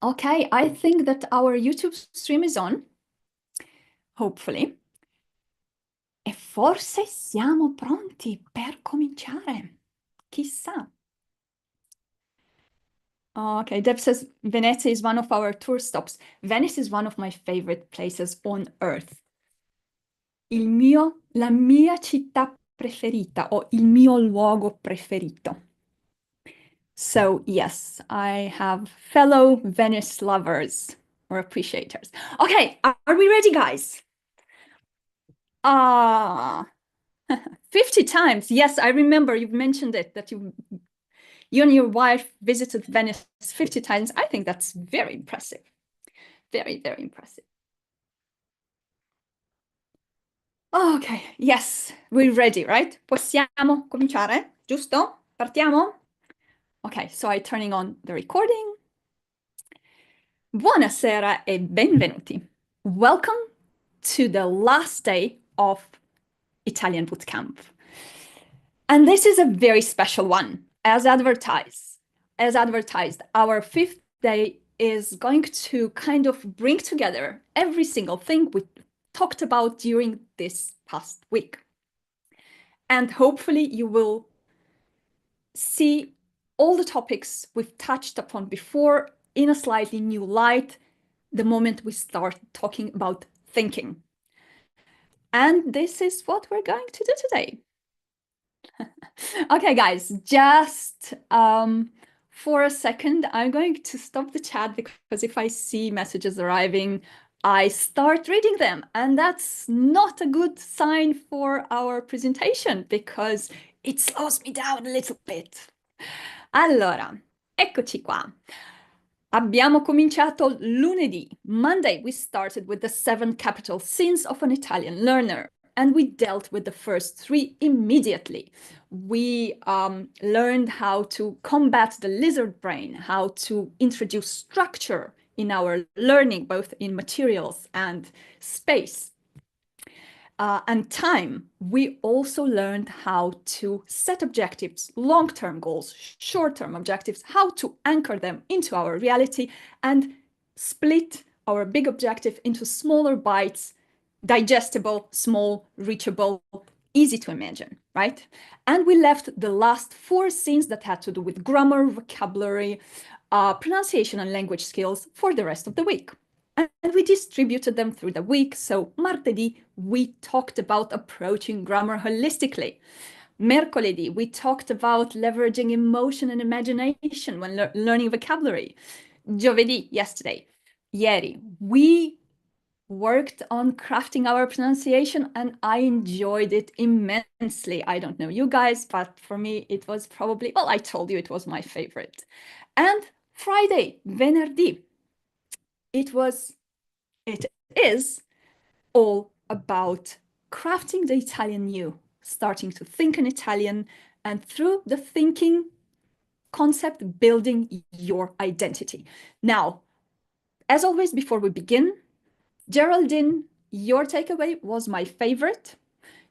Okay, I think that our YouTube stream is on, hopefully. E forse siamo pronti per cominciare. Chissà. Okay, Deb says Venezia is one of our tour stops. Venice is one of my favorite places on earth. La mia città preferita o il mio luogo preferito. So yes, I have fellow Venice lovers or appreciators. Okay, are we ready, guys? 50 times. Yes, I remember you've mentioned it, that you and your wife visited Venice 50 times. I think that's very impressive. Very, very impressive. Ok, yes, we're ready, right? Possiamo cominciare? Giusto? Partiamo? Ok, so I'm turning on the recording. Buonasera e benvenuti. Welcome to the last day of Italian Bootcamp. And this is a very special one, as advertised. As advertised, our fifth day is going to kind of bring together every single thing we talked about during this past week. And hopefully you will see all the topics we've touched upon before in a slightly new light the moment we start talking about thinking. And this is what we're going to do today. Okay, guys, just for a second, I'm going to stop the chat because if I see messages arriving, I start reading them. And that's not a good sign for our presentation because it slows me down a little bit. Allora, eccoci qua. Abbiamo cominciato lunedì. Monday, we started with the 7 capital sins of an Italian learner. And we dealt with the first 3 immediately. We learned how to combat the lizard brain, how to introduce structure in our learning, both in materials and space. And time, we also learned how to set objectives, long-term goals, short-term objectives, how to anchor them into our reality and split our big objective into smaller bites, digestible, small, reachable, easy to imagine, right? And we left the last 4 scenes that had to do with grammar, vocabulary, pronunciation and language skills for the rest of the week. And we distributed them through the week. So martedì, we talked about approaching grammar holistically. Mercoledì, we talked about leveraging emotion and imagination when learning vocabulary. Giovedì, yesterday, ieri, we worked on crafting our pronunciation and I enjoyed it immensely. I don't know you guys, but for me, it was probably, well, I told you it was my favorite. And Friday, venerdì, it is all about crafting the Italian you, starting to think in Italian, and through the thinking concept, building your identity. Now, as always, before we begin, Geraldine, your takeaway was my favorite.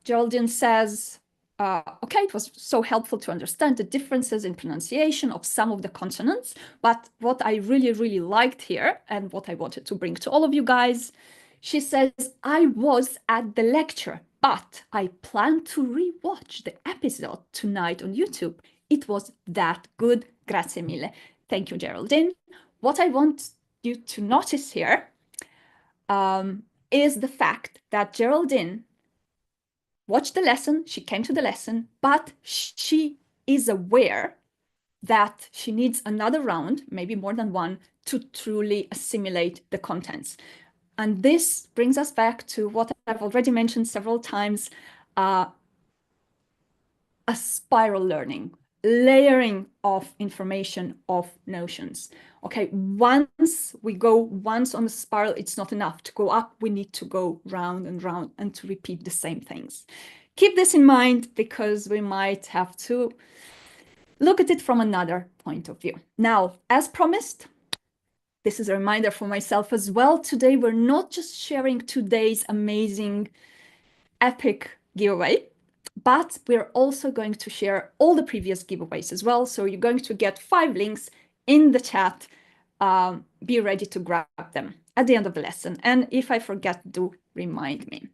Geraldine says, okay, it was so helpful to understand the differences in pronunciation of some of the consonants, but what I really, really liked here and what I wanted to bring to all of you guys, she says, I was at the lecture, but I plan to rewatch the episode tonight on YouTube. It was that good. Grazie mille. Thank you, Geraldine. What I want you to notice here is the fact that Geraldine watched the lesson, she came to the lesson, but she is aware that she needs another round, maybe more than one, to truly assimilate the contents. And this brings us back to what I've already mentioned several times, a spiral learning, layering of information, of notions. Okay, once we go once on the spiral, it's not enough. To go up, we need to go round and round and to repeat the same things. Keep this in mind because we might have to look at it from another point of view. Now, as promised, this is a reminder for myself as well. Today, we're not just sharing today's amazing, epic giveaway, but we're also going to share all the previous giveaways as well. So you're going to get 5 links in the chat be ready to grab them at the end of the lesson. And if I forget, do remind me.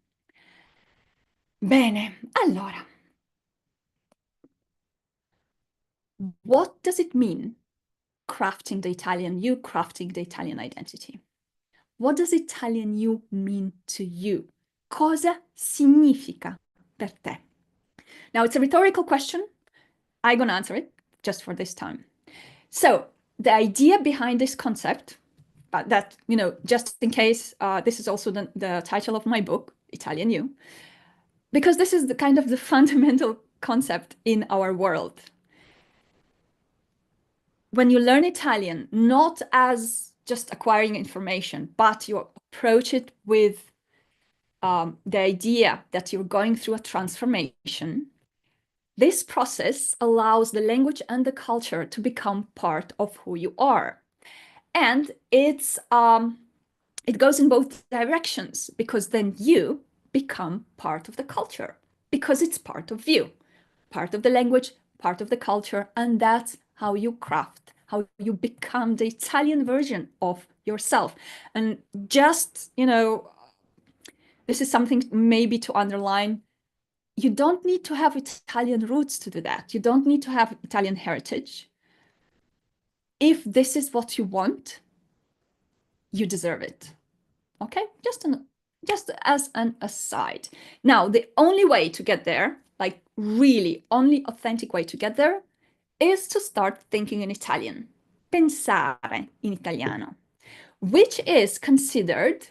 Bene, allora. What does it mean, crafting the Italian you, crafting the Italian identity? What does Italian you mean to you? Cosa significa per te? Now, it's a rhetorical question. I'm going to answer it just for this time. So, the idea behind this concept, that, just in case, this is also the title of my book, Italian You, because this is the kind of the fundamental concept in our world. When you learn Italian, not as just acquiring information, but you approach it with the idea that you're going through a transformation, this process allows the language and the culture to become part of who you are. And it goes in both directions, because then you become part of the culture, because it's part of you, part of the language, part of the culture, and that's how you craft, how you become the Italian version of yourself. And just, this is something maybe to underline. You don't need to have Italian roots to do that. You don't need to have Italian heritage. If this is what you want, you deserve it. Okay? Just as an aside. Now, the only way to get there, like really only authentic way to get there, is to start thinking in Italian. Pensare in italiano, which is considered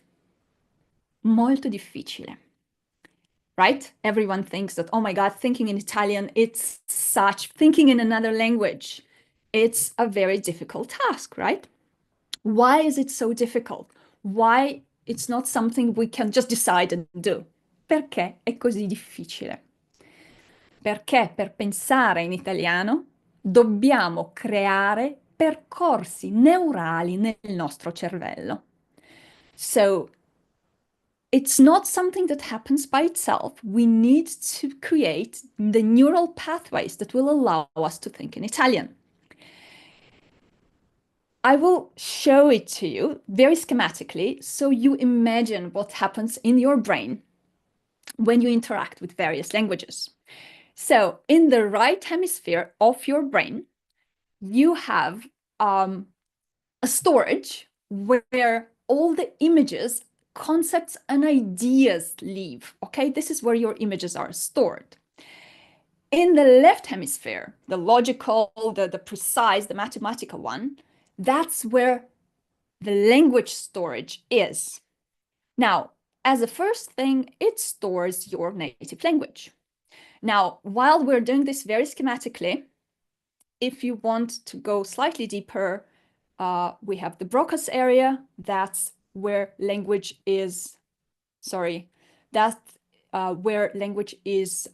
molto difficile. Right? Everyone thinks that, oh my God, thinking in Italian, it's such, thinking in another language, it's a very difficult task, right? Why is it so difficult? Why it's not something we can just decide and do? Perché è così difficile? Perché per pensare in italiano dobbiamo creare percorsi neurali nel nostro cervello. So it's not something that happens by itself. We need to create the neural pathways that will allow us to think in Italian. I will show it to you very schematically, so you imagine what happens in your brain when you interact with various languages. So in the right hemisphere of your brain, you have a storage where all the images, concepts, and ideas live. Okay, this is where your images are stored. In the left hemisphere, the logical, the precise, the mathematical one, that's where the language storage is. Now, as a first thing, it stores your native language. Now, while we're doing this very schematically, if you want to go slightly deeper, we have the Broca's area. That's where language is, where language is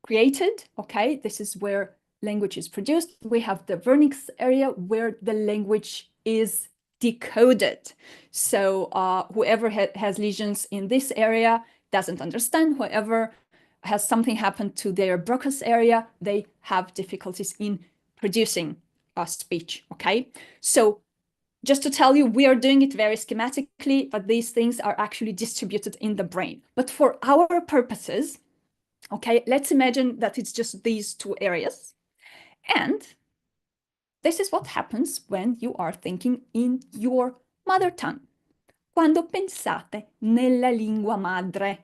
created, okay? This is where language is produced. We have the Vernix area where the language is decoded. So whoever has lesions in this area doesn't understand. Whoever has something happen to their Broca's area, they have difficulties in producing speech, okay? So just to tell you, we are doing it very schematically, but these things are actually distributed in the brain. But for our purposes, okay, let's imagine that it's just these two areas. And this is what happens when you are thinking in your mother tongue. Quando pensate nella lingua madre.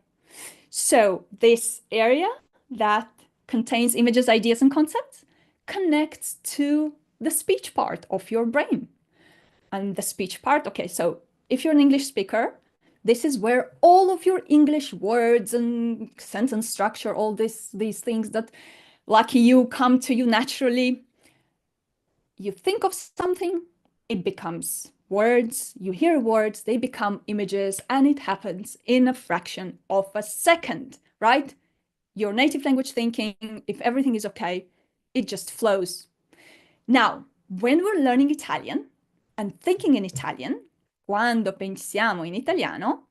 So this area that contains images, ideas, and concepts connects to the speech part of your brain. And the speech part, okay, so if you're an English speaker, this is where all of your English words and sentence structure, all these things that, lucky you, come to you naturally. You think of something, it becomes words. You hear words, they become images, and it happens in a fraction of a second, right? Your native language thinking, if everything is okay, it just flows. Now, when we're learning Italian and thinking in Italian, quando pensiamo in italiano,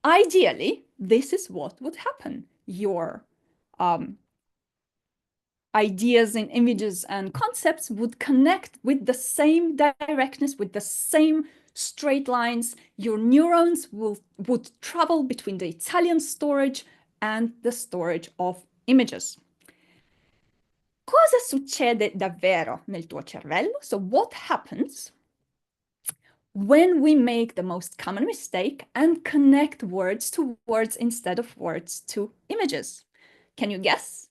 ideally, this is what would happen. Your ideas and images and concepts would connect with the same directness, with the same straight lines. Your neurons would travel between the Italian storage and the storage of images. Cosa succede davvero nel tuo cervello? So what happens when we make the most common mistake and connect words to words instead of words to images? Can you guess?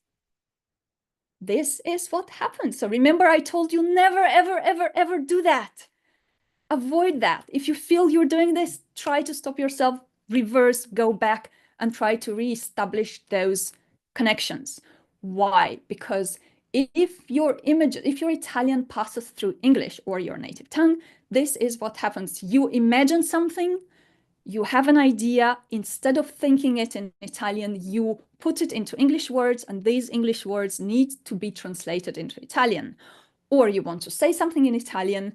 This is what happens. So remember, I told you never, ever, ever, ever do that. Avoid that. If you feel you're doing this, try to stop yourself, reverse, go back, and try to reestablish those connections. Why? Because if your Italian passes through English or your native tongue, this is what happens. You imagine something, you have an idea, instead of thinking it in Italian, you put it into English words, and these English words need to be translated into Italian. Or you want to say something in Italian,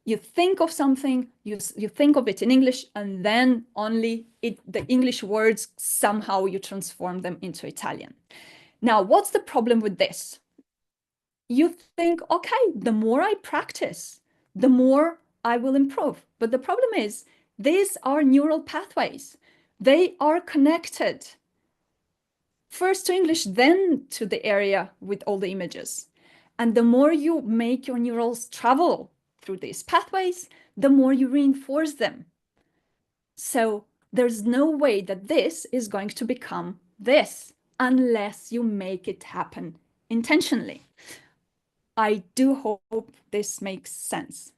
you think of something, you think of it in English, and then only the English words, somehow you transform them into Italian. Now, what's the problem with this? You think, okay, the more I practice, the more I will improve. But the problem is, these are neural pathways. They are connected first to English, then to the area with all the images. And the more you make your neurals travel through these pathways, the more you reinforce them. So there's no way that this is going to become this unless you make it happen intentionally. I do hope this makes sense.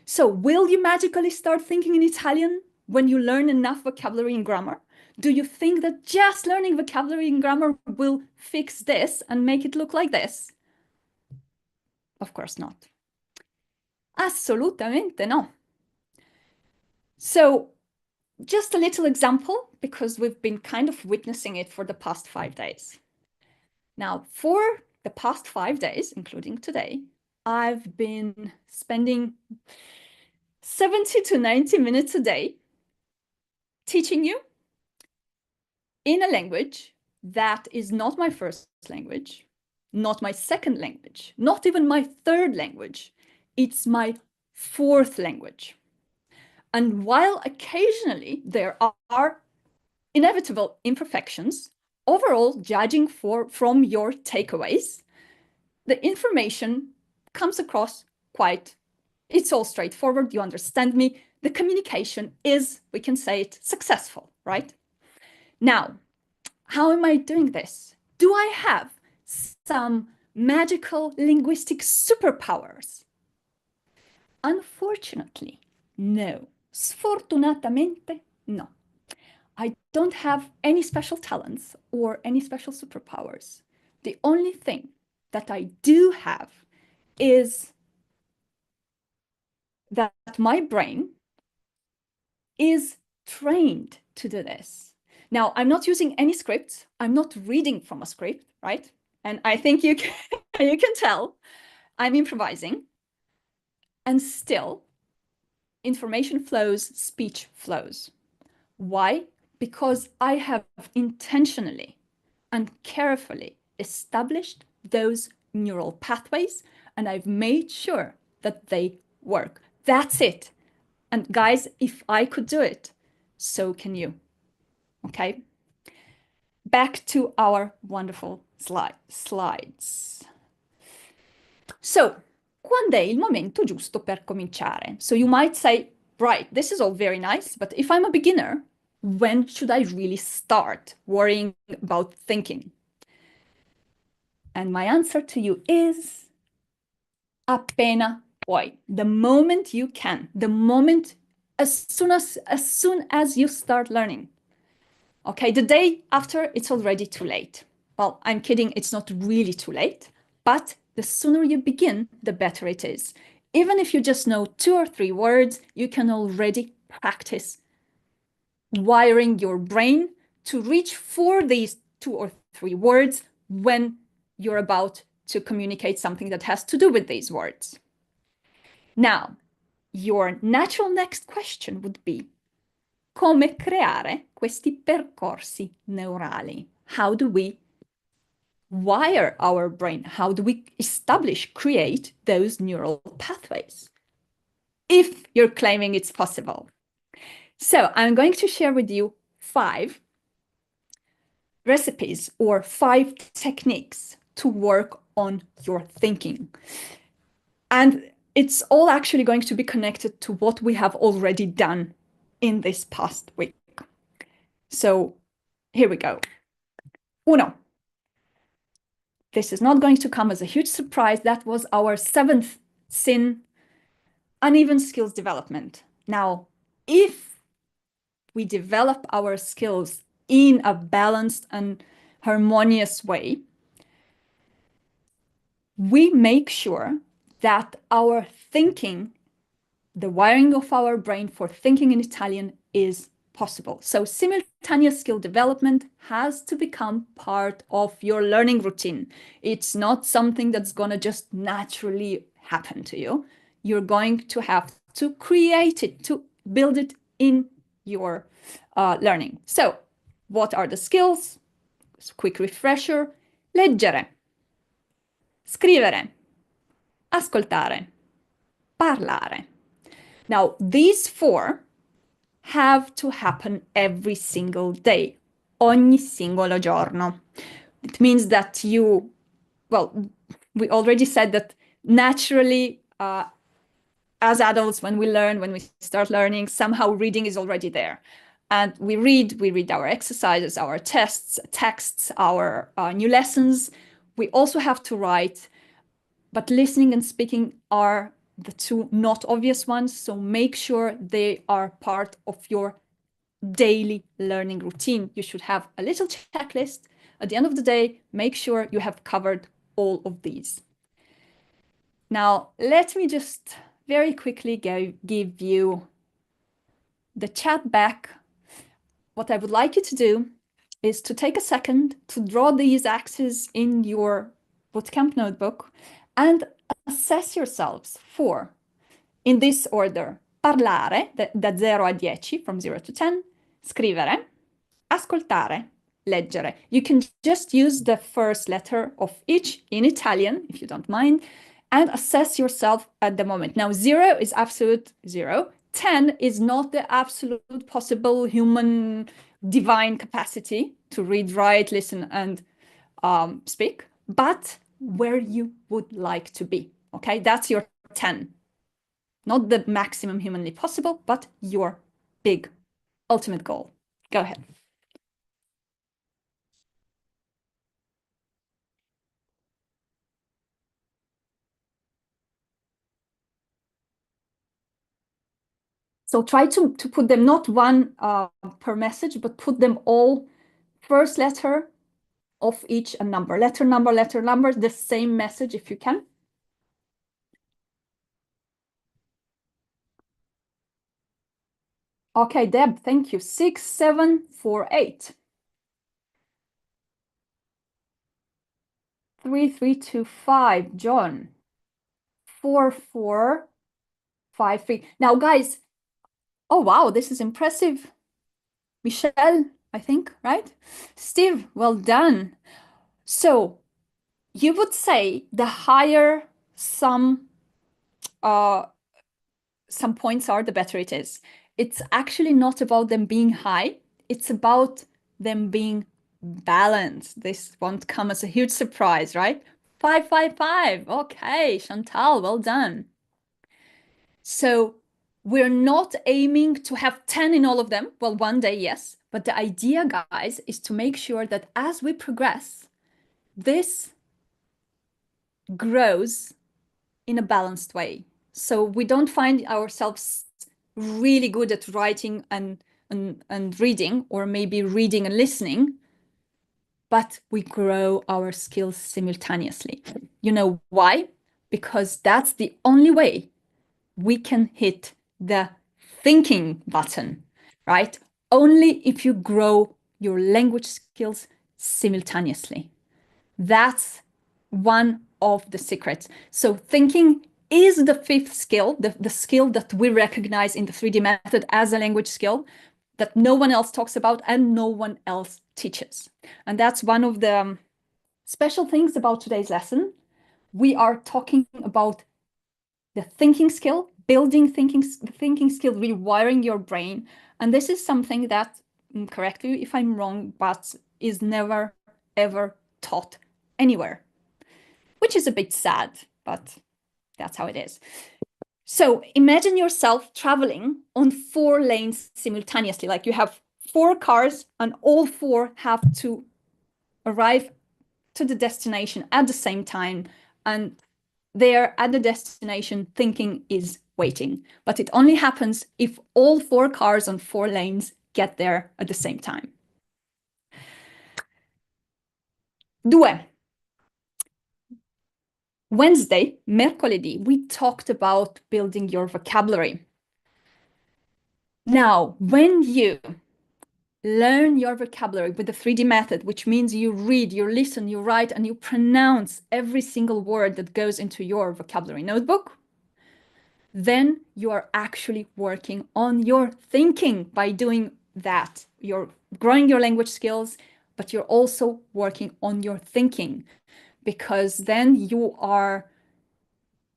So will you magically start thinking in Italian when you learn enough vocabulary and grammar? Do you think that just learning vocabulary and grammar will fix this and make it look like this? Of course not. Assolutamente no. So just a little example, because we've been kind of witnessing it for the past 5 days. Now, for the past 5 days, including today, I've been spending 70 to 90 minutes a day teaching you in a language that is not my first language, not my second language, not even my third language. It's my fourth language. And while occasionally there are inevitable imperfections, overall, judging from your takeaways, the information comes across it's all straightforward. You understand me. The communication is, we can say it, successful, right? Now, how am I doing this? Do I have some magical linguistic superpowers? Unfortunately, no. Sfortunatamente, no. I don't have any special talents or any special superpowers. The only thing that I do have is that my brain is trained to do this. Now, I'm not using any scripts. I'm not reading from a script, right? And I think you can tell I'm improvising. And still, information flows, speech flows. Why? Because I have intentionally and carefully established those neural pathways, and I've made sure that they work. That's it. And guys, if I could do it, so can you. Okay? Back to our wonderful slides. So, quando è il momento giusto per cominciare? So you might say, right, this is all very nice, but if I'm a beginner, when should I really start worrying about thinking? And my answer to you is appena puoi. The moment you can, the moment, as soon as you start learning. Okay, the day after, it's already too late. Well, I'm kidding, it's not really too late, but the sooner you begin, the better it is. Even if you just know 2 or 3 words, you can already practice wiring your brain to reach for these 2 or 3 words when you're about to communicate something that has to do with these words. Now, your natural next question would be, come creare questi percorsi neurali? How do we wire our brain? How do we establish, create those neural pathways? If you're claiming it's possible. So I'm going to share with you 5 recipes or 5 techniques to work on your thinking. And it's all actually going to be connected to what we have already done in this past week. So here we go. Uno. This is not going to come as a huge surprise. That was our 7th sin, uneven skills development. Now, if we develop our skills in a balanced and harmonious way, we make sure that our thinking, the wiring of our brain for thinking in Italian, is possible. So simultaneous skill development has to become part of your learning routine. It's not something that's going to just naturally happen to you. You're going to have to create it, to build it in your learning. So what are the skills? Quick refresher: leggere, scrivere, ascoltare, parlare. Now, these 4 have to happen every single day, ogni singolo giorno. It means that we already said that naturally, as adults, when we start learning, somehow reading is already there. And we read our exercises, our tests, texts, our new lessons. We also have to write, but listening and speaking are the 2 not obvious ones. So make sure they are part of your daily learning routine. You should have a little checklist at the end of the day. Make sure you have covered all of these. Now, let me just very quickly give you the chat back. What I would like you to do is to take a second to draw these axes in your Bootcamp notebook and assess yourselves for, in this order: parlare, da 0 a 10, from 0 to 10, scrivere, ascoltare, leggere. You can just use the first letter of each in Italian, if you don't mind, and assess yourself at the moment. Now, 0 is absolute 0. 10 is not the absolute possible human divine capacity to read, write, listen, and speak, but where you would like to be. Okay, that's your 10. Not the maximum humanly possible, but your big ultimate goal. Go ahead. So try to put them not one per message, but put them all first letter of each a number. Letter number, the same message if you can. Okay, Deb, thank you. 6748. 3325, John. 4453. Now, guys, oh wow, this is impressive. Michelle, I think, right? Steve, well done. So you would say the higher some points are, the better it is. It's actually not about them being high. It's about them being balanced. This won't come as a huge surprise, right? 555. Okay, Chantal, well done. So we're not aiming to have 10 in all of them. Well, one day, yes. But the idea, guys, is to make sure that as we progress, this grows in a balanced way. So we don't find ourselves really good at writing and reading, or maybe reading and listening, but we grow our skills simultaneously. You know why? Because that's the only way we can hit the thinking button, right? Only if you grow your language skills simultaneously. That's one of the secrets. So thinking is the 5th skill, the skill that we recognize in the 3D method as a language skill that no one else talks about and no one else teaches. And that's one of the Special things about today's lesson. We are talking about the thinking skill, building thinking skill, rewiring your brain. And this is something that, correct me if I'm wrong, but is never, ever taught anywhere, which is a bit sad, but that's how it is. So imagine yourself traveling on 4 lanes simultaneously. Like you have 4 cars and all 4 have to arrive to the destination at the same time. And there at the destination, thinking is waiting. But it only happens if all 4 cars on 4 lanes get there at the same time. 2. Wednesday, mercoledì, we talked about building your vocabulary. Now, when you learn your vocabulary with the 3D method, which means you read, you listen, you write, and you pronounce every single word that goes into your vocabulary notebook, then you are actually working on your thinking by doing that. You're growing your language skills, but you're also working on your thinking, because then you are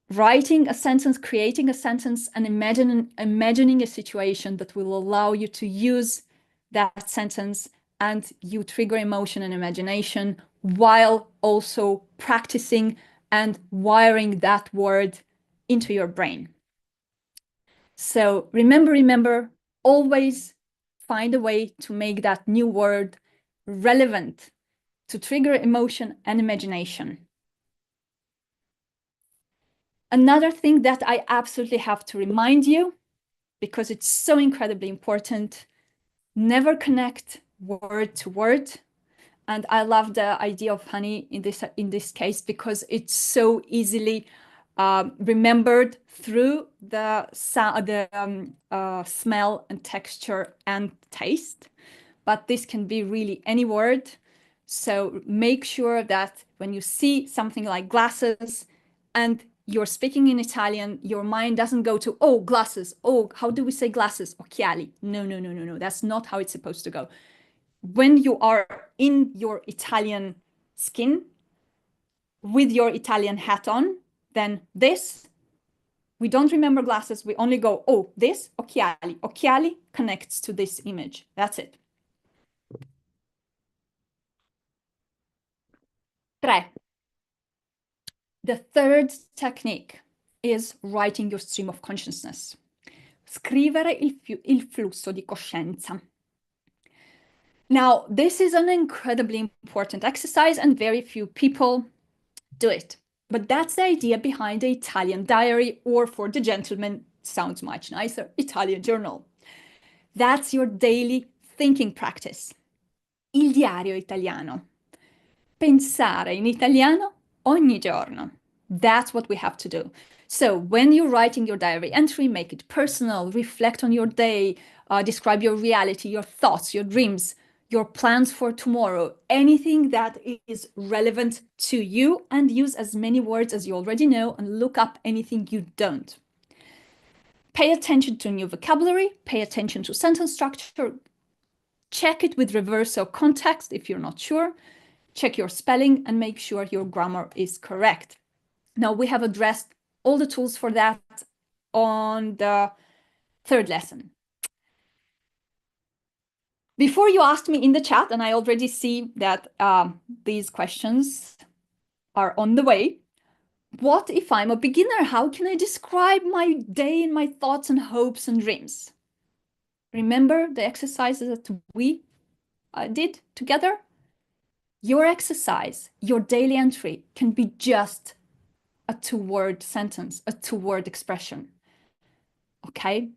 writing a sentence, creating a sentence, and imagining a situation that will allow you to use that sentence, and you trigger emotion and imagination while also practicing and wiring that word into your brain. So remember, always find a way to make that new word relevant to trigger emotion and imagination. Another thing that I absolutely have to remind you, because it's so incredibly important, never connect word to word. And I love the idea of honey in this case, because it's so easily remembered through the smell and texture and taste. But this can be really any word. So make sure that when you see something like glasses and you're speaking in Italian, your mind doesn't go to, oh, glasses. Oh, how do we say glasses? Occhiali. No. That's not how it's supposed to go. When you are in your Italian skin with your Italian hat on, then this, we don't remember glasses. We only go, oh, this, occhiali. Occhiali connects to this image. That's it. 3. The third technique is writing your stream of consciousness. Scrivere il flusso di coscienza. Now, this is an incredibly important exercise and very few people do it. But that's the idea behind the Italian diary, or for the gentleman, sounds much nicer, Italian journal. That's your daily thinking practice. Il diario italiano. Pensare in italiano ogni giorno. That's what we have to do. So when you're writing your diary entry, make it personal, reflect on your day, describe your reality, your thoughts, your dreams, your plans for tomorrow, anything that is relevant to you, and use as many words as you already know, and look up anything you don't. Pay attention to new vocabulary, pay attention to sentence structure, check it with reversal context if you're not sure, check your spelling, and make sure your grammar is correct. Now, we have addressed all the tools for that on the 3rd lesson. Before you asked me in the chat, and I already see that these questions are on the way. What if I'm a beginner? How can I describe my day and my thoughts and hopes and dreams? Remember the exercises that we did together? Your exercise, your daily entry can be just a 2-word sentence, a 2-word expression. Okay?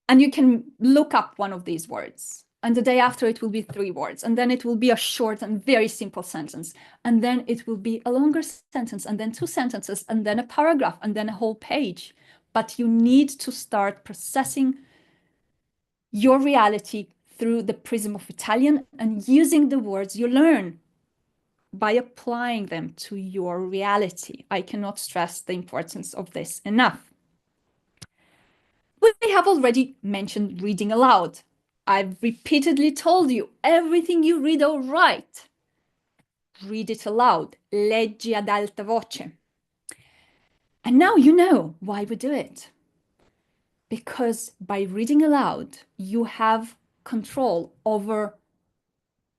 And you can look up one of these words. And the day after it will be 3 words. And then it will be a short and very simple sentence. And then it will be a longer sentence, and then 2 sentences, and then a paragraph, and then a whole page. But you need to start processing your reality through the prism of Italian and using the words you learn by applying them to your reality. I cannot stress the importance of this enough. We have already mentioned reading aloud. I've repeatedly told you, everything you read or write, read it aloud. Leggi ad alta voce. And now you know why we do it. Because by reading aloud, you have control over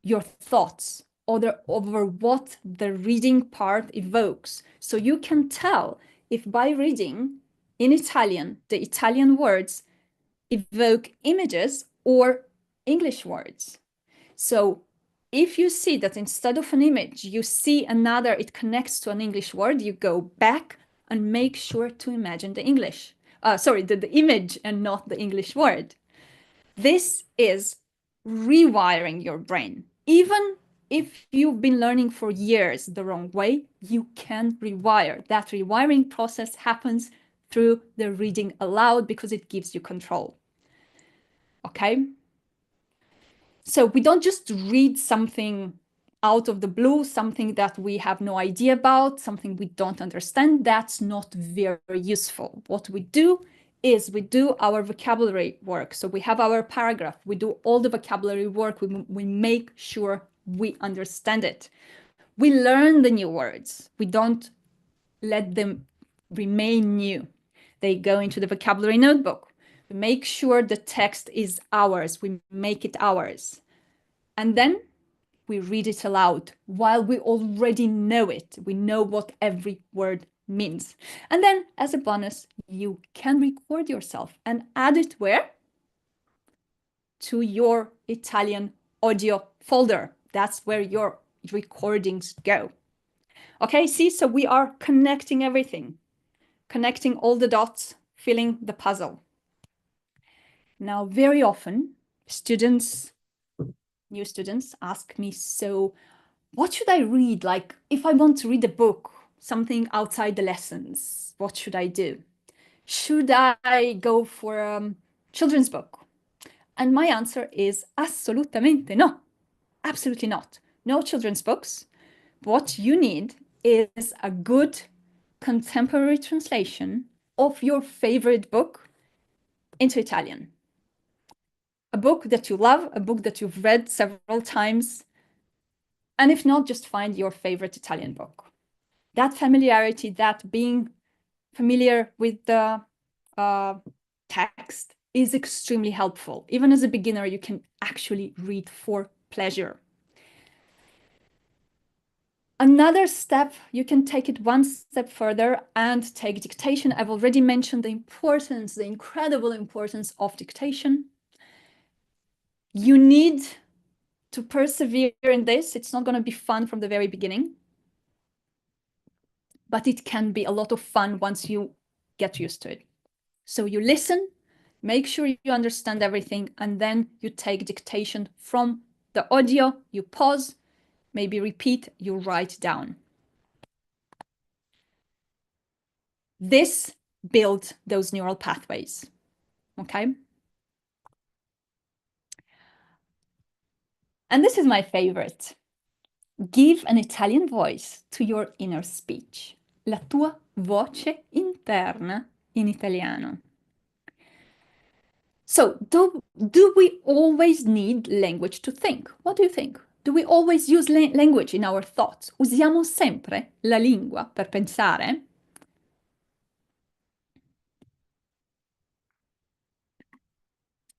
your thoughts, over what the reading part evokes. So you can tell if by reading in Italian, the Italian words evoke images or English words. So if you see that instead of an image, you see another, it connects to an English word, you go back and make sure to imagine the English. The image and not the English word. This is rewiring your brain. Even if you've been learning for years the wrong way, you can rewire. That rewiring process happens through the reading aloud because it gives you control. Okay? So we don't just read something out of the blue, something that we have no idea about, something we don't understand. That's not very useful. What we do is we do our vocabulary work. So we have our paragraph, we do all the vocabulary work, we make sure we understand it. We learn the new words. We don't let them remain new. They go into the vocabulary notebook. We make sure the text is ours. We make it ours. And then we read it aloud while we already know it. We know what every word means. And then as a bonus, you can record yourself and add it where? To your Italian audio folder. That's where your recordings go. Okay, see, so we are connecting everything, connecting all the dots, filling the puzzle. Now, very often, new students ask me, so what should I read? Like, if I want to read a book, something outside the lessons, what should I do? Should I go for a children's book? And my answer is assolutamente no. Absolutely not. No children's books. What you need is a good contemporary translation of your favorite book into Italian. A book that you love, a book that you've read several times. And if not, just find your favorite Italian book. That familiarity, that being familiar with the text is extremely helpful. Even as a beginner, you can actually read for pleasure. Another step, you can take it one step further and take dictation. I've already mentioned the importance, the incredible importance of dictation. You need to persevere in this. It's not going to be fun from the very beginning, but it can be a lot of fun once you get used to it. So you listen, make sure you understand everything, and then you take dictation from the audio, you pause, maybe repeat, you write down. This builds those neural pathways, okay? And this is my favorite. Give an Italian voice to your inner speech. La tua voce interna in italiano. So, do we always need language to think? What do you think? Do we always use language in our thoughts? Usiamo sempre la lingua per pensare?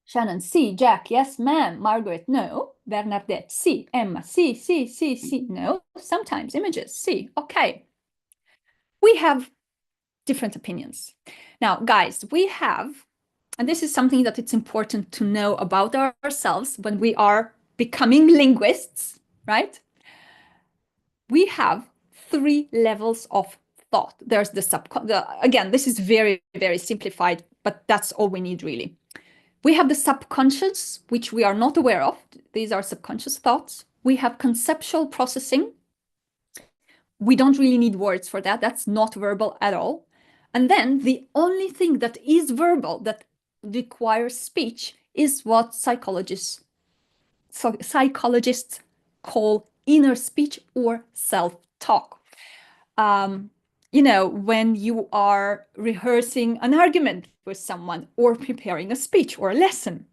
Shannon, sì. Jack, yes, ma'am. Margaret, no. Bernadette, sì. Emma, sì, sì, sì, sì. No. Sometimes images, sì. Okay. We have different opinions. Now, guys, we have, and this is something that it's important to know about ourselves when we are becoming linguists, right? We have 3 levels of thought. There's again, this is very, very simplified, but that's all we need really. We have the subconscious, which we are not aware of. These are subconscious thoughts. We have conceptual processing. We don't really need words for that. That's not verbal at all. And then the only thing that is verbal, that requires speech, is what psychologists call inner speech or self-talk. When you are rehearsing an argument with someone or preparing a speech or a lesson,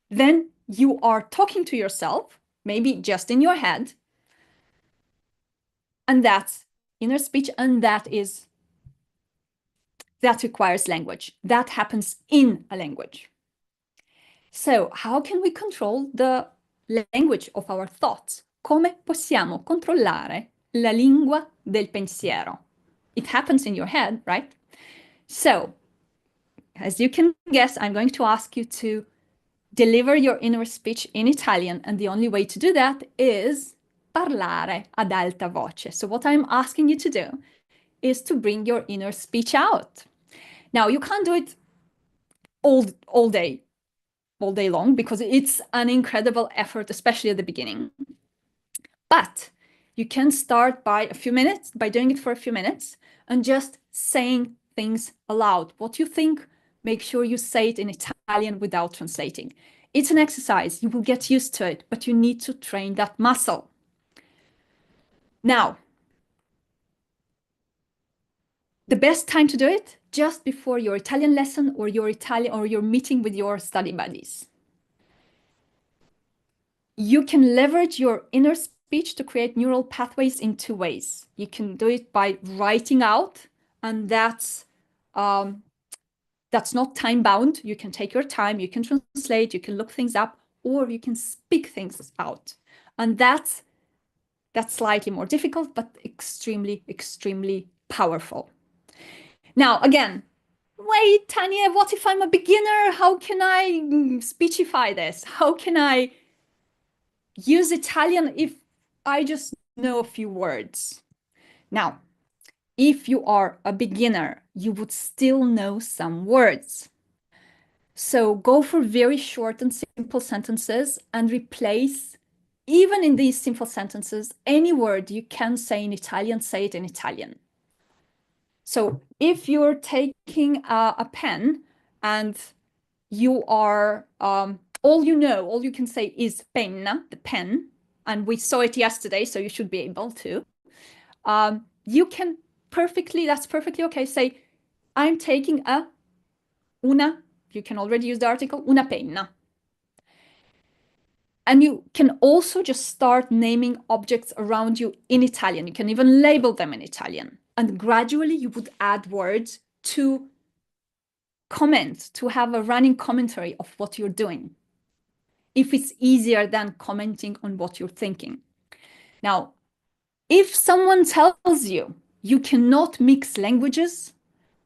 then you are talking to yourself, maybe just in your head, And that's inner speech, and that requires language. That happens in a language. So, how can we control the language of our thoughts? Come possiamo controllare la lingua del pensiero? It happens in your head, right? So, as you can guess, I'm going to ask you to deliver your inner speech in Italian, and the only way to do that is parlare ad alta voce. So what I'm asking you to do is to bring your inner speech out. Now, you can't do it all day long, because it's an incredible effort, especially at the beginning. But you can start by doing it for a few minutes and just saying things aloud. What you think, make sure you say it in Italian without translating. It's an exercise. You will get used to it, but you need to train that muscle. Now, the best time to do it, just before your Italian lesson or your meeting with your study buddies. You can leverage your inner speech to create neural pathways in two ways. You can do it by writing out, and that's not time bound. You can take your time, you can translate, you can look things up, or you can speak things out. And that's slightly more difficult, but extremely, extremely powerful. Now, again, wait, Tanya, what if I'm a beginner? How can I speechify this? How can I use Italian if I just know a few words? Now, if you are a beginner, you would still know some words. So go for very short and simple sentences and replace, even in these simple sentences, any word you can say in Italian, say it in Italian. So if you're taking a pen and you are, all you can say is penna, the pen, and we saw it yesterday, so you should be able to. You can that's perfectly okay. Say, I'm taking una, you can already use the article, una penna. And you can also just start naming objects around you in Italian. You can even label them in Italian. And gradually you would add words to comment, to have a running commentary of what you're doing, if it's easier than commenting on what you're thinking. Now, if someone tells you you cannot mix languages,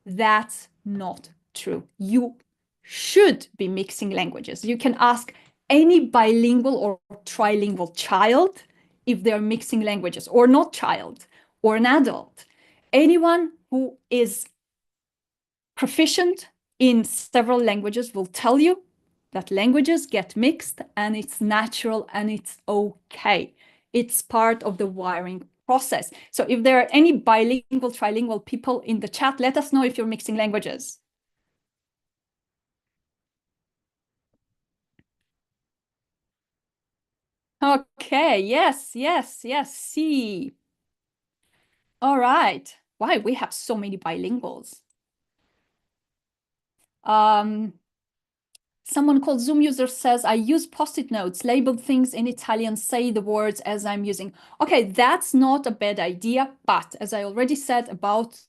that's not true. You should be mixing languages. You can ask any bilingual or trilingual child if they're mixing languages, or not child, or an adult. Anyone who is proficient in several languages will tell you that languages get mixed, and it's natural and it's okay. It's part of the wiring process. So if there are any bilingual, trilingual people in the chat, let us know if you're mixing languages. Okay, yes. See. All right. Why? We have so many bilinguals. Someone called Zoom user says, I use post-it notes, label things in Italian, say the words as I'm using. Okay, that's not a bad idea, but as I already said about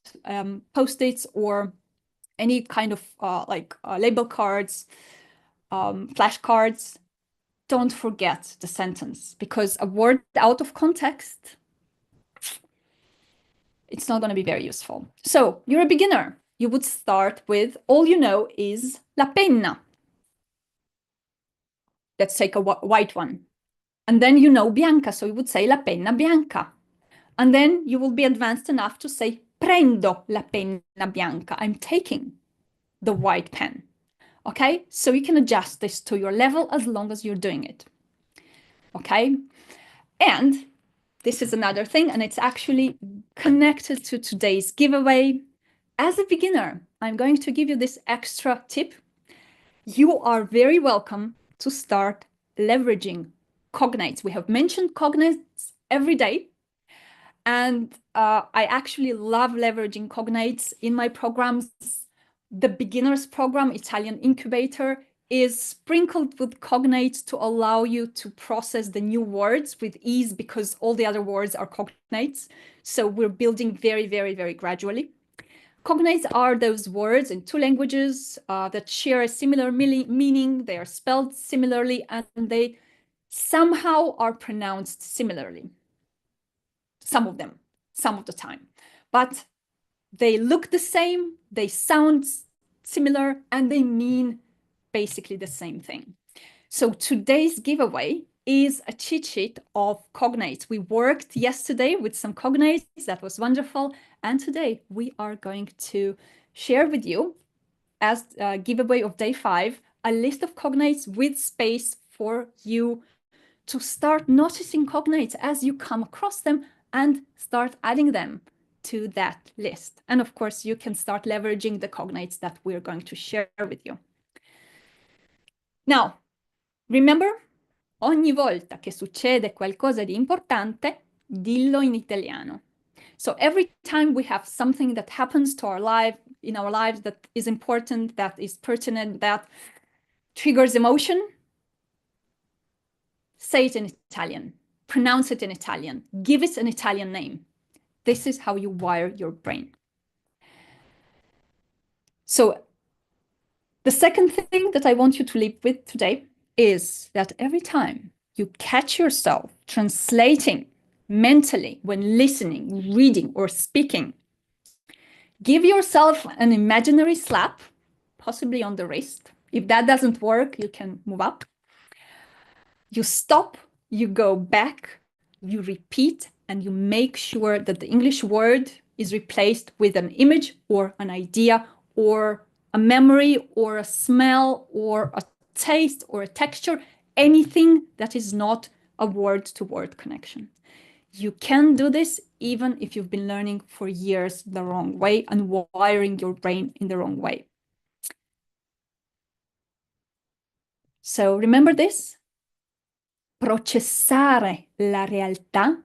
post-its or any kind of label cards, flashcards, don't forget the sentence, because a word out of context, it's not going to be very useful. So you're a beginner. You would start with, all you know is la penna. Let's take a white one. And then you know bianca, so you would say la penna bianca. And then you will be advanced enough to say prendo la penna bianca. I'm taking the white pen. Okay, so you can adjust this to your level as long as you're doing it. Okay, and this is another thing, and it's actually connected to today's giveaway. As a beginner, I'm going to give you this extra tip. You are very welcome to start leveraging cognates. We have mentioned cognates every day, and I actually love leveraging cognates in my programs. The beginners program, Italian Incubator, is sprinkled with cognates to allow you to process the new words with ease because all the other words are cognates. So we're building very, very, very gradually. Cognates are those words in two languages that share a similar meaning. They are spelled similarly and they somehow are pronounced similarly. Some of them, some of the time. But they look the same, they sound similar, and they mean basically the same thing. So today's giveaway is a cheat sheet of cognates. We worked yesterday with some cognates. That was wonderful. And today we are going to share with you, as a giveaway of day 5, a list of cognates with space for you to start noticing cognates as you come across them and start adding them to that list. And of course, you can start leveraging the cognates that we're going to share with you. Now, remember, ogni volta che succede qualcosa di importante, dillo in italiano. So every time we have something that happens to our life, in our lives that is important, that is pertinent, that triggers emotion, say it in Italian, pronounce it in Italian, give it an Italian name. This is how you wire your brain. So the second thing that I want you to leave with today is that every time you catch yourself translating mentally when listening, reading, or speaking, give yourself an imaginary slap, possibly on the wrist. If that doesn't work, you can move up. You stop, you go back, you repeat, and you make sure that the English word is replaced with an image or an idea or a memory or a smell or a taste or a texture, anything that is not a word-to-word connection. You can do this even if you've been learning for years the wrong way and wiring your brain in the wrong way. So remember this: processare la realtà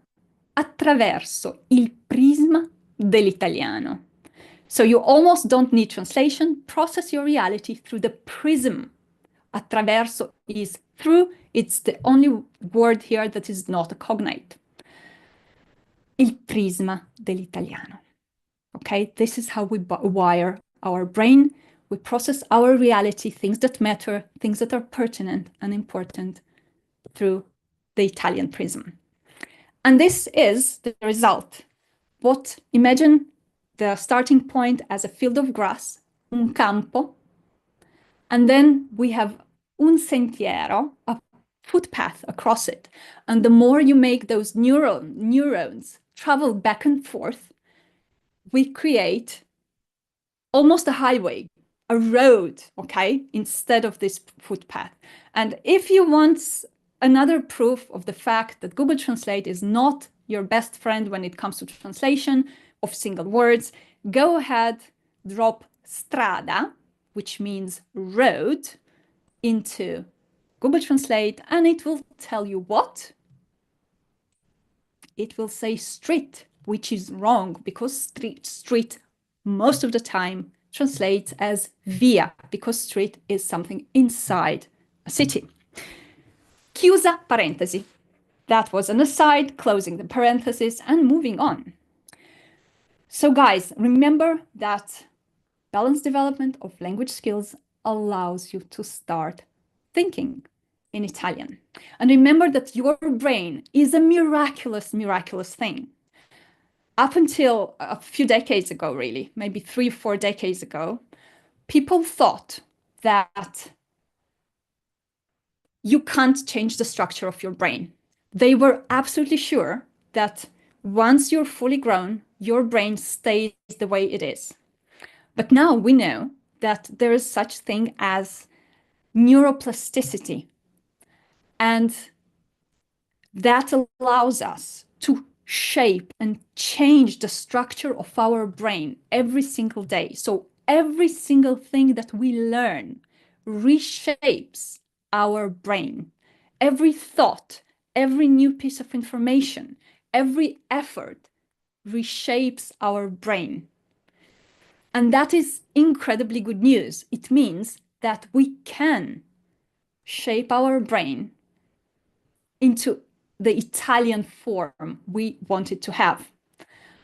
attraverso il prisma dell'italiano. So you almost don't need translation. Process your reality through the prism. Attraverso is through. It's the only word here that is not a cognate. Il prisma dell'italiano. Okay, this is how we wire our brain. We process our reality, things that matter, things that are pertinent and important, through the Italian prism. And this is the result. Imagine the starting point as a field of grass, un campo, and then we have un sentiero, a footpath across it. And the more you make those neurons travel back and forth, we create almost a highway, a road, okay, instead of this footpath. And if you want another proof of the fact that Google Translate is not your best friend when it comes to translation of single words, go ahead, drop strada, which means road, into Google Translate, and it will tell you what? It will say street, which is wrong because street most of the time translates as via, because street is something inside a city. Chiusa parentesi. That was an aside, closing the parenthesis and moving on. So guys, remember that balanced development of language skills allows you to start thinking in Italian. And remember that your brain is a miraculous, miraculous thing. Up until a few decades ago, really, maybe 3 or 4 decades ago, people thought that you can't change the structure of your brain. They were absolutely sure that once you're fully grown, your brain stays the way it is. But now we know that there is such thing as neuroplasticity. And that allows us to shape and change the structure of our brain every single day. So every single thing that we learn reshapes our brain. Every thought, every new piece of information, every effort reshapes our brain. And that is incredibly good news. It means that we can shape our brain into the Italian form we want it to have.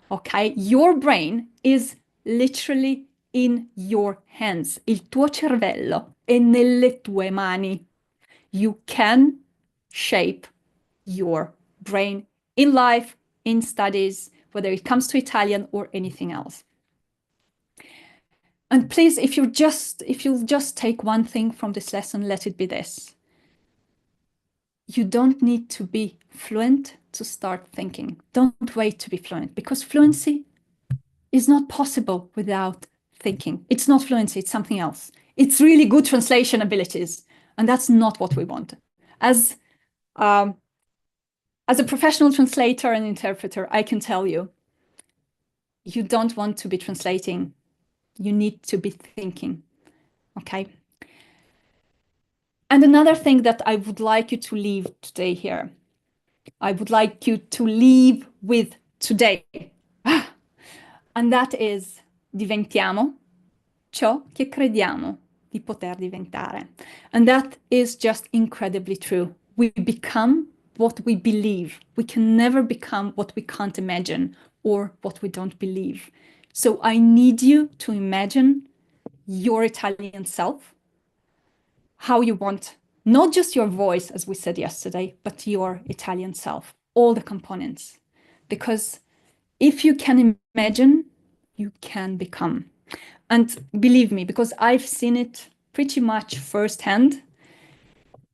Ok? Your brain is literally in your hands. Il tuo cervello è nelle tue mani. You can shape your brain in life, in studies, whether it comes to Italian or anything else. And please, if you'll just take one thing from this lesson, let it be this. You don't need to be fluent to start thinking. Don't wait to be fluent, because fluency is not possible without thinking. It's not fluency, it's something else. It's really good translation abilities, and that's not what we want. As a professional translator and interpreter, I can tell you, you don't want to be translating. You need to be thinking, okay? And another thing that I would like you to leave today here, I would like you to leave with today. And that is, diventiamo ciò che crediamo di poter diventare. And that is just incredibly true. We become what we believe. We can never become what we can't imagine or what we don't believe. So I need you to imagine your Italian self, how you want, not just your voice, as we said yesterday, but your Italian self, all the components. Because if you can imagine, you can become. And believe me, because I've seen it pretty much firsthand,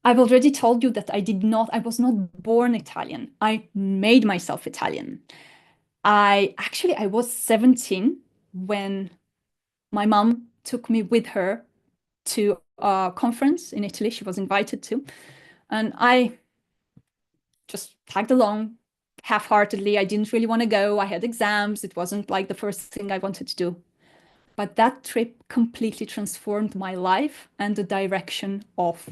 I've already told you that I was not born Italian. I made myself Italian. I was 17 when my mom took me with her to a conference in Italy. She was invited to, and I just tagged along half-heartedly. I didn't really want to go. I had exams. It wasn't like the first thing I wanted to do. But that trip completely transformed my life and the direction of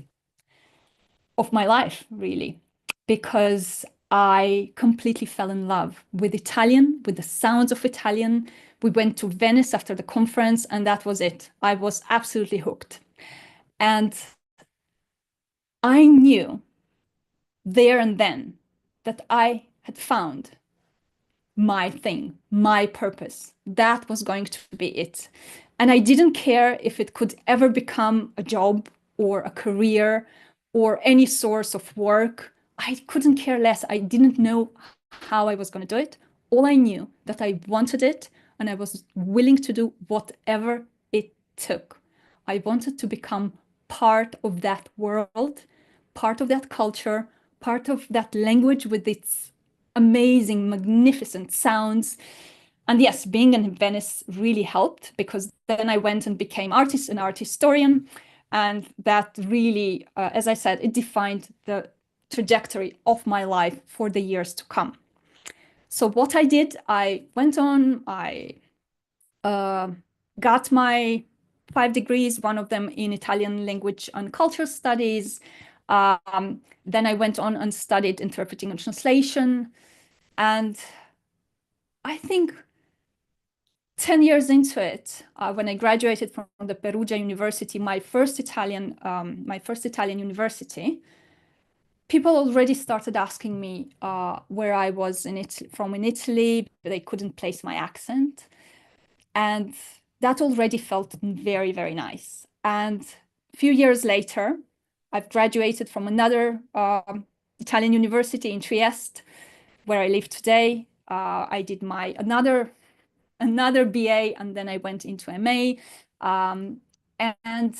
my life, really, because I completely fell in love with Italian, with the sounds of Italian. We went to Venice after the conference, and that was it. I was absolutely hooked. And I knew there and then that I had found my thing, my purpose. That was going to be it. And I didn't care if it could ever become a job or a career or any source of work. I couldn't care less. I didn't know how I was going to do it. All I knew that I wanted it, and I was willing to do whatever it took. I wanted to become part of that world, part of that culture, part of that language with its amazing, magnificent sounds. And yes, being in Venice really helped, because then I went and became an art historian. And that really, as I said, it defined the trajectory of my life for the years to come. So what I did, I went on, I got my 5 degrees, one of them in Italian language and culture studies. Then I went on and studied interpreting and translation. And I think 10 years into it, when I graduated from the Perugia University, my first Italian university, people already started asking me where I was from in Italy. They couldn't place my accent. And that already felt very, very nice. And a few years later, I've graduated from another Italian university in Trieste, where I live today. I did another BA, and then I went into MA. And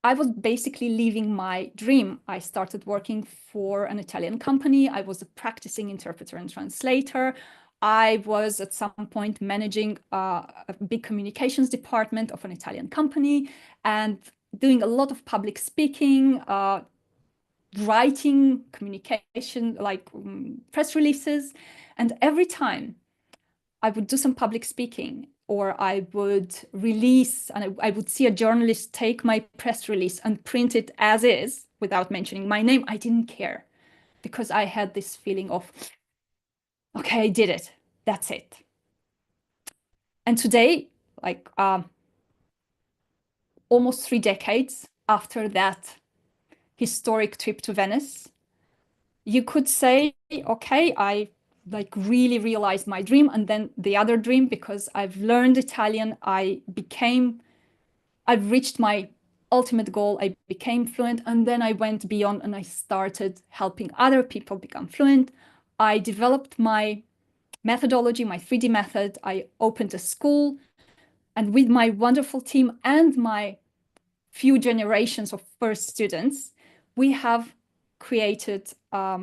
I was basically living my dream. I started working for an Italian company. I was a practicing interpreter and translator. I was at some point managing a big communications department of an Italian company and doing a lot of public speaking, writing, communication, like press releases. And every time I would do some public speaking, or I would release, and I would see a journalist take my press release and print it as is without mentioning my name, I didn't care, because I had this feeling of, okay, I did it. That's it. And today, like almost 3 decades after that historic trip to Venice. You could say, okay, I like really realized my dream, and then the other dream, because I've learned Italian, I've reached my ultimate goal. I became fluent, and then I went beyond and I started helping other people become fluent. I developed my methodology, my 3D method. I opened a school, and with my wonderful team and my few generations of first students, we have created a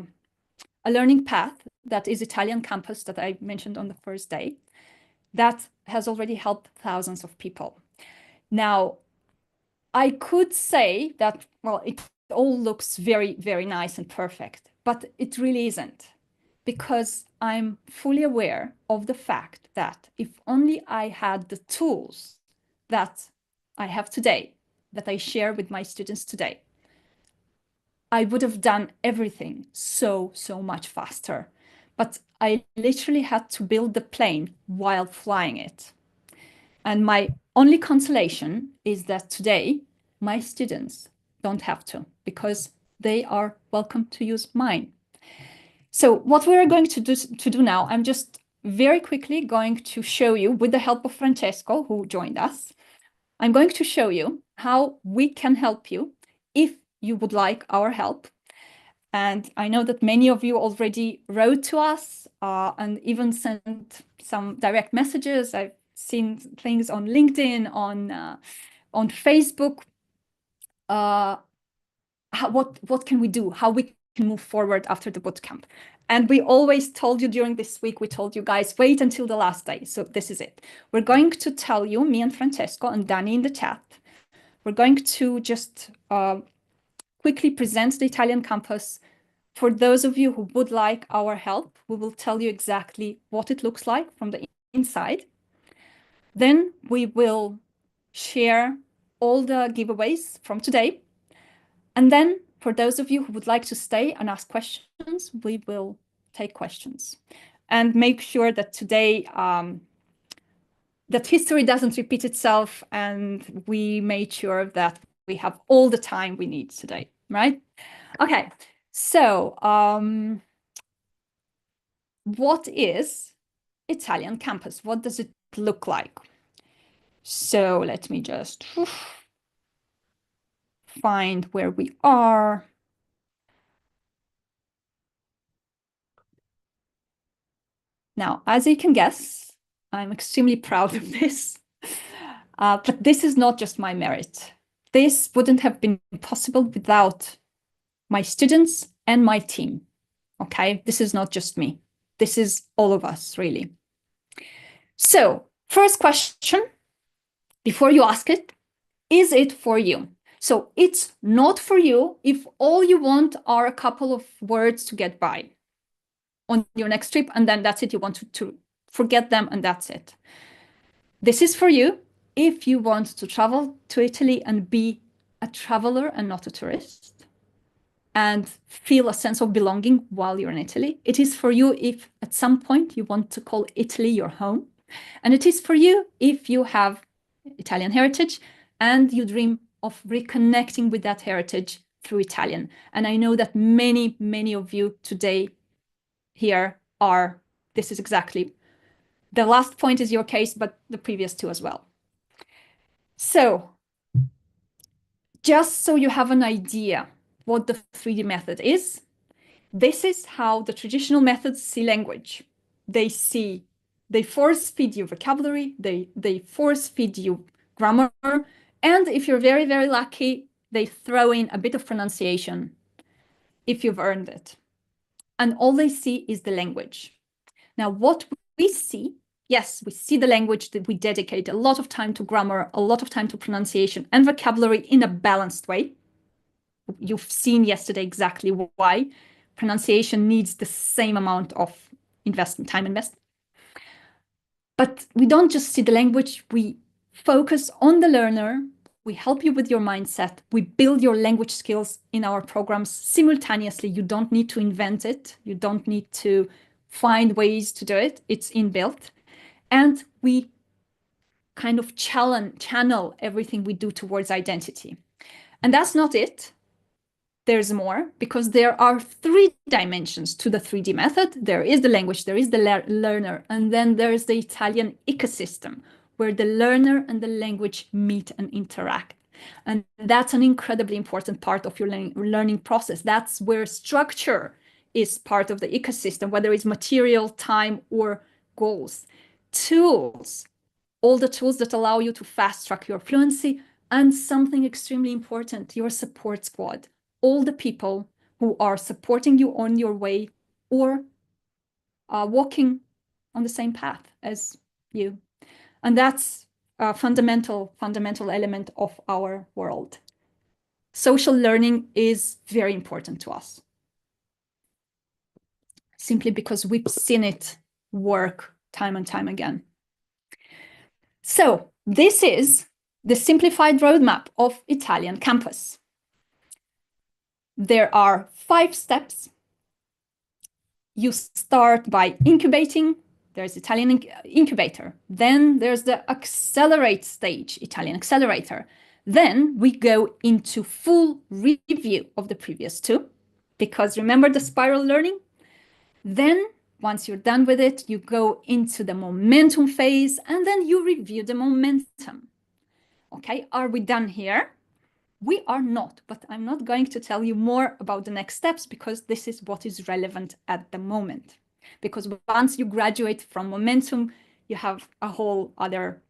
learning path that is Italian Campus that I mentioned on the first day that has already helped thousands of people. Now, I could say that, well, it all looks very, very nice and perfect, but it really isn't, because I'm fully aware of the fact that if only I had the tools that I have today, that I share with my students today, I would have done everything so, so much faster. But I literally had to build the plane while flying it. And my only consolation is that today my students don't have to, because they are welcome to use mine. So what we're going to do now, I'm just very quickly going to show you, with the help of Francesco, who joined us, I'm going to show you how we can help you if you would like our help. And I know that many of you already wrote to us and even sent some direct messages. I've seen things on LinkedIn, on Facebook. What can we do? How we can move forward after the bootcamp? And we always told you during this week, we told you guys, wait until the last day. So this is it. We're going to tell you, me and Francesco and Danny in the chat, we're going to just quickly present the Italian campus. For those of you who would like our help, we will tell you exactly what it looks like from the inside. Then we will share all the giveaways from today. And then for those of you who would like to stay and ask questions, we will take questions and make sure that today that history doesn't repeat itself, and we made sure that we have all the time we need today, right? Okay, so what is Italian campus? What does it look like? So let me just find where we are. Now, as you can guess, I'm extremely proud of this. But this is not just my merit. This wouldn't have been possible without my students and my team. Okay, this is not just me. This is all of us, really. So, first question, before you ask it, is it for you? So it's not for you if all you want are a couple of words to get by on your next trip, and then that's it. You want to forget them, and that's it. This is for you if you want to travel to Italy and be a traveler and not a tourist, and feel a sense of belonging while you're in Italy. It is for you if at some point you want to call Italy your home. And it is for you if you have Italian heritage and you dream of reconnecting with that heritage through Italian. And I know that many, many of you today here are, this is exactly, the last point is your case, but the previous two as well. So just so you have an idea what the 3D method is, this is how the traditional methods see language. They force feed you vocabulary, they force feed you grammar, and if you're very, very lucky, they throw in a bit of pronunciation if you've earned it. And all they see is the language. Now, what we see, yes, we see the language, that we dedicate a lot of time to grammar, a lot of time to pronunciation and vocabulary in a balanced way. You've seen yesterday exactly why pronunciation needs the same amount of time investment. But we don't just see the language, we focus on the learner, we help you with your mindset, we build your language skills in our programs simultaneously. You don't need to invent it, you don't need to find ways to do it, it's inbuilt. And we kind of channel everything we do towards identity. And that's not it. there's more, because there are 3 dimensions to the 3D method. There is the language, there is the learner, and then there's the Italian ecosystem, where the learner and the language meet and interact. And that's an incredibly important part of your learning process. That's where structure is part of the ecosystem, whether it's material, time, or goals. Tools, all the tools that allow you to fast track your fluency, and something extremely important, your support squad, all the people who are supporting you on your way or walking on the same path as you. And that's a fundamental element of our world. Social learning is very important to us, simply because we've seen it work time and time again. So this is the simplified roadmap of Italian campus. There are 5 steps. You start by incubating. There's Italian incubator. Then there's the accelerate stage, Italian accelerator. Then we go into full review of the previous 2, because remember the spiral learning? Then once you're done with it, you go into the momentum phase, and then you review the momentum. Okay, are we done here? We are not, but I'm not going to tell you more about the next steps, because this is what is relevant at the moment. Because once you graduate from momentum, you have a whole other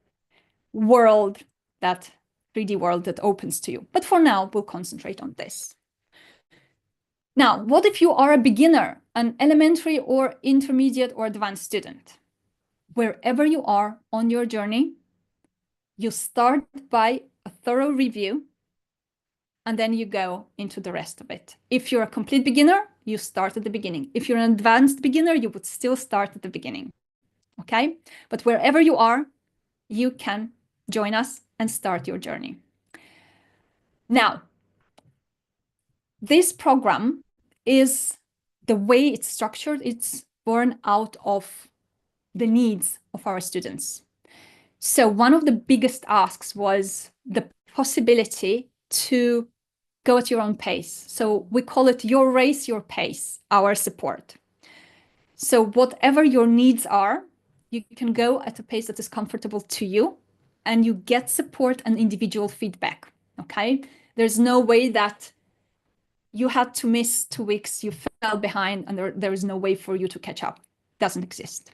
world, that 3D world that opens to you. But for now, we'll concentrate on this. Now, what if you are a beginner, an elementary or intermediate or advanced student? Wherever you are on your journey, you start by a thorough review, and then you go into the rest of it. If you're a complete beginner, you start at the beginning. If you're an advanced beginner, you would still start at the beginning. Okay? But wherever you are, you can join us and start your journey. Now, this program is, the way it's structured, it's born out of the needs of our students. So one of the biggest asks was the possibility to go at your own pace. So we call it your race, your pace, our support. So whatever your needs are, you can go at a pace that is comfortable to you, and you get support and individual feedback, okay? There's no way that you had to miss 2 weeks, you fell behind, and there is no way for you to catch up. Doesn't exist.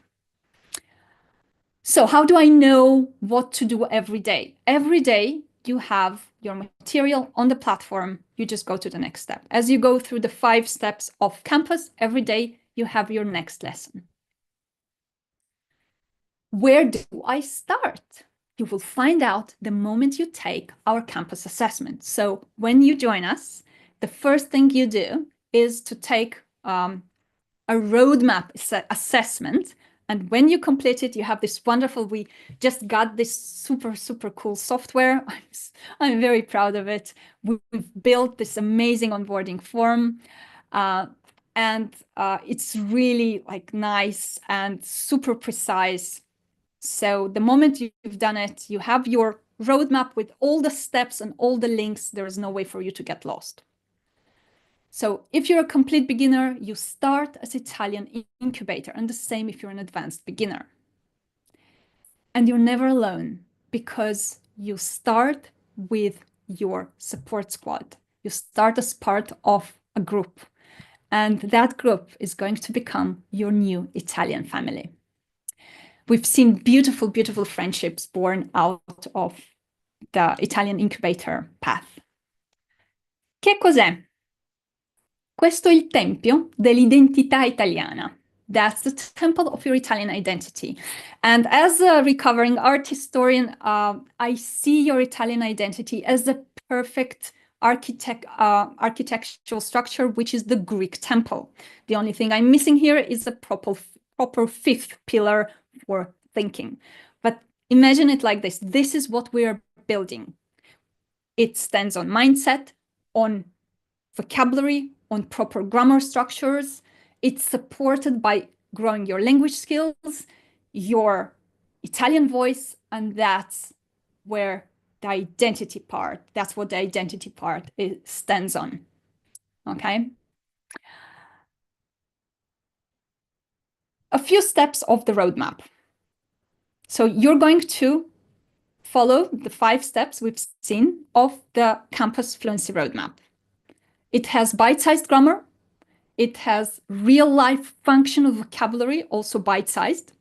So how do I know what to do every day? Every day you have your material on the platform, you just go to the next step. As you go through the 5 steps of campus, every day you have your next lesson. Where do I start? You will find out the moment you take our campus assessment. So when you join us, the first thing you do is to take a roadmap assessment. And when you complete it, you have this wonderful, we just got this super cool software. I'm very proud of it. We've built this amazing onboarding form. And it's really like nice and super precise. So the moment you've done it, you have your roadmap with all the steps and all the links. There is no way for you to get lost. So if you're a complete beginner, you start as Italian incubator, and the same if you're an advanced beginner. And you're never alone, because you start with your support squad. You start as part of a group, and that group is going to become your new Italian family. We've seen beautiful, beautiful friendships born out of the Italian incubator path. Che cos'è? Questo è il tempio dell'identità italiana. That's the temple of your Italian identity. And as a recovering art historian, I see your Italian identity as the perfect architectural structure, which is the Greek temple. The only thing I'm missing here is the proper 5th pillar for thinking. But imagine it like this. This is what we are building. It stands on mindset, on vocabulary, on proper grammar structures. It's supported by growing your language skills, your Italian voice, and that's where the identity part, that's what the identity part stands on. Okay. A few steps of the roadmap. So you're going to follow the 5 steps we've seen of the campus fluency roadmap. It has bite-sized grammar. It has real-life functional vocabulary, also bite-sized.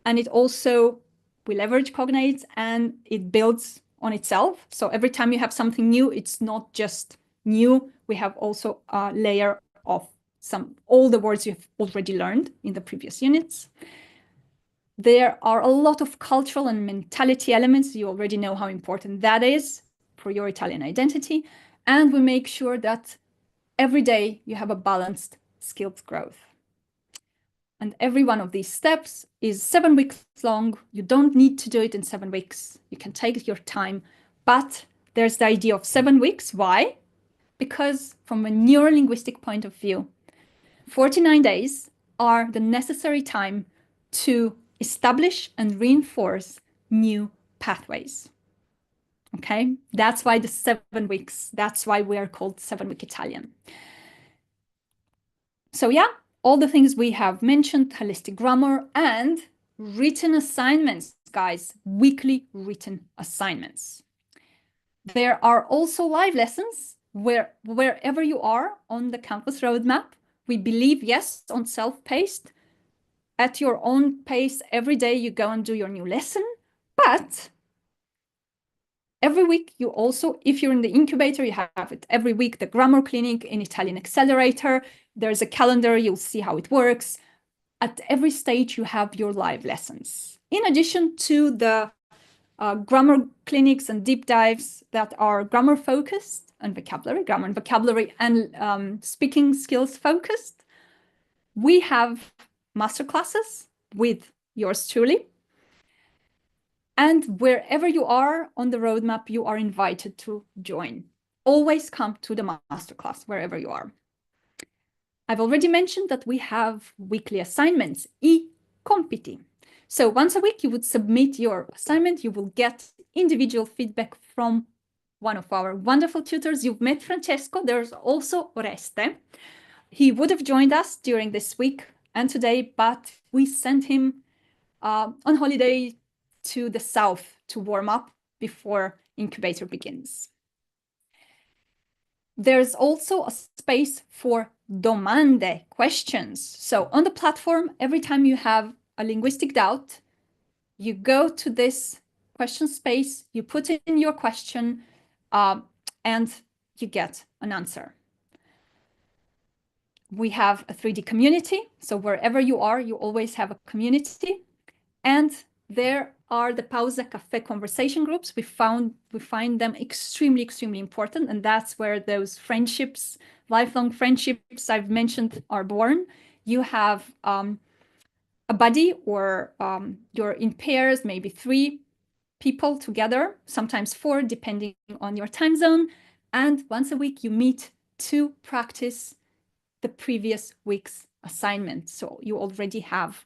And it also will leverage cognates and it builds on itself. So every time you have something new, it's not just new. We have also a layer of all the words you've already learned in the previous units. There are a lot of cultural and mentality elements. You already know how important that is for your Italian identity. And we make sure that every day you have a balanced skills growth. And every one of these steps is 7 weeks long. You don't need to do it in 7 weeks. You can take your time. But there's the idea of 7 weeks. Why? Because from a neurolinguistic point of view, 49 days are the necessary time to establish and reinforce new pathways. Okay, that's why the 7 weeks, that's why we are called 7-week Italian. So yeah, all the things we have mentioned, holistic grammar and written assignments, guys, weekly written assignments. There are also live lessons wherever you are on the campus roadmap. We believe, yes, on self-paced. At your own pace, every day you go and do your new lesson. But every week you also, if you're in the incubator, you have it every week, the grammar clinic in Italian Accelerator. There's a calendar, you'll see how it works. At every stage, you have your live lessons. In addition to the grammar clinics and deep dives that are grammar focused and grammar and vocabulary and speaking skills focused, we have masterclasses with yours truly. And wherever you are on the roadmap, you are invited to join. Always come to the masterclass wherever you are. I've already mentioned that we have weekly assignments, i-compiti. So once a week, you would submit your assignment. You will get individual feedback from one of our wonderful tutors. You've met Francesco. There's also Oreste. He would have joined us during this week and today, but we sent him on holiday to the south to warm up before incubator begins. There's also a space for domande, questions. So on the platform, every time you have a linguistic doubt, you go to this question space, you put in your question, and you get an answer. We have a 3D community. So wherever you are, you always have a community. And there are the Pausa Cafe conversation groups. We find them extremely, extremely important. And that's where those friendships, lifelong friendships I've mentioned are born. You have a buddy or you're in pairs, maybe 3 people together, sometimes 4, depending on your time zone. And once a week you meet to practice the previous week's assignment. So you already have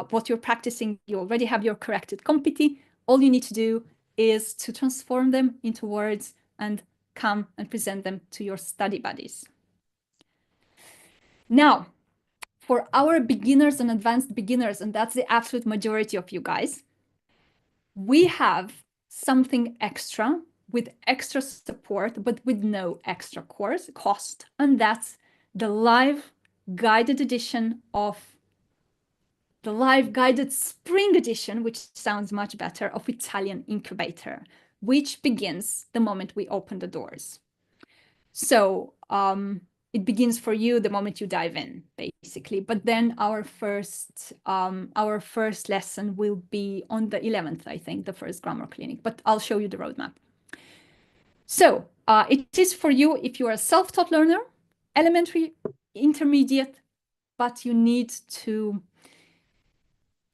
what you're practicing, you already have your corrected compiti. All you need to do is to transform them into words and come and present them to your study buddies. Now, for our beginners and advanced beginners, and that's the absolute majority of you guys, we have something extra with extra support, but with no extra cost, and that's the live guided edition of the live guided spring edition, which sounds much better, of Italian Incubator, which begins the moment we open the doors. So it begins for you the moment you dive in, basically. But then our first lesson will be on the 11th, I think, the first grammar clinic. But I'll show you the roadmap. So it is for you if you are a self-taught learner, elementary, intermediate, but you need to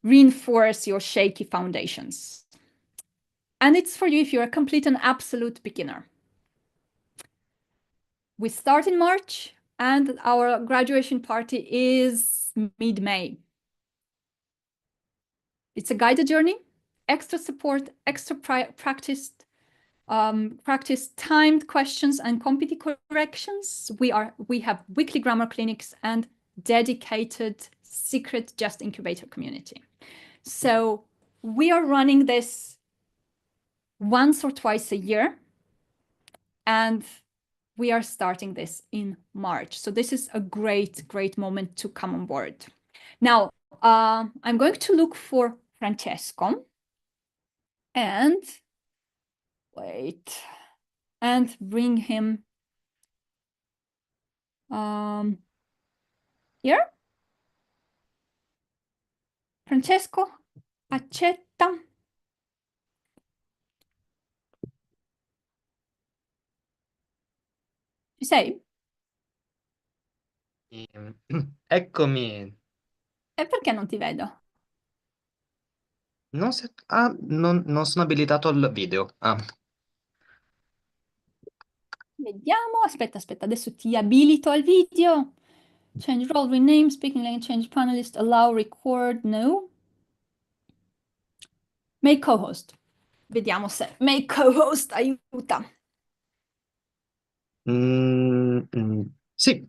reinforce your shaky foundations. And it's for you if you're a complete and absolute beginner. We start in March and our graduation party is mid-May. It's a guided journey, extra support, extra practice, practice timed questions and competency corrections. We have weekly grammar clinics and dedicated secret Just Incubator community. So we are running this once or twice a year, and we are starting this in March. So this is a great moment to come on board. Now, I'm going to look for Francesco and wait, and bring him here. Francesco, accetta. Ci sei? Eccomi. E perché non ti vedo? Non sono abilitato al video. Ah. Vediamo. Aspetta, adesso ti abilito al video. Change role, rename, speaking language, change panelist, allow, record, no. Make co-host. Vediamo se make co-host aiuta. Sì,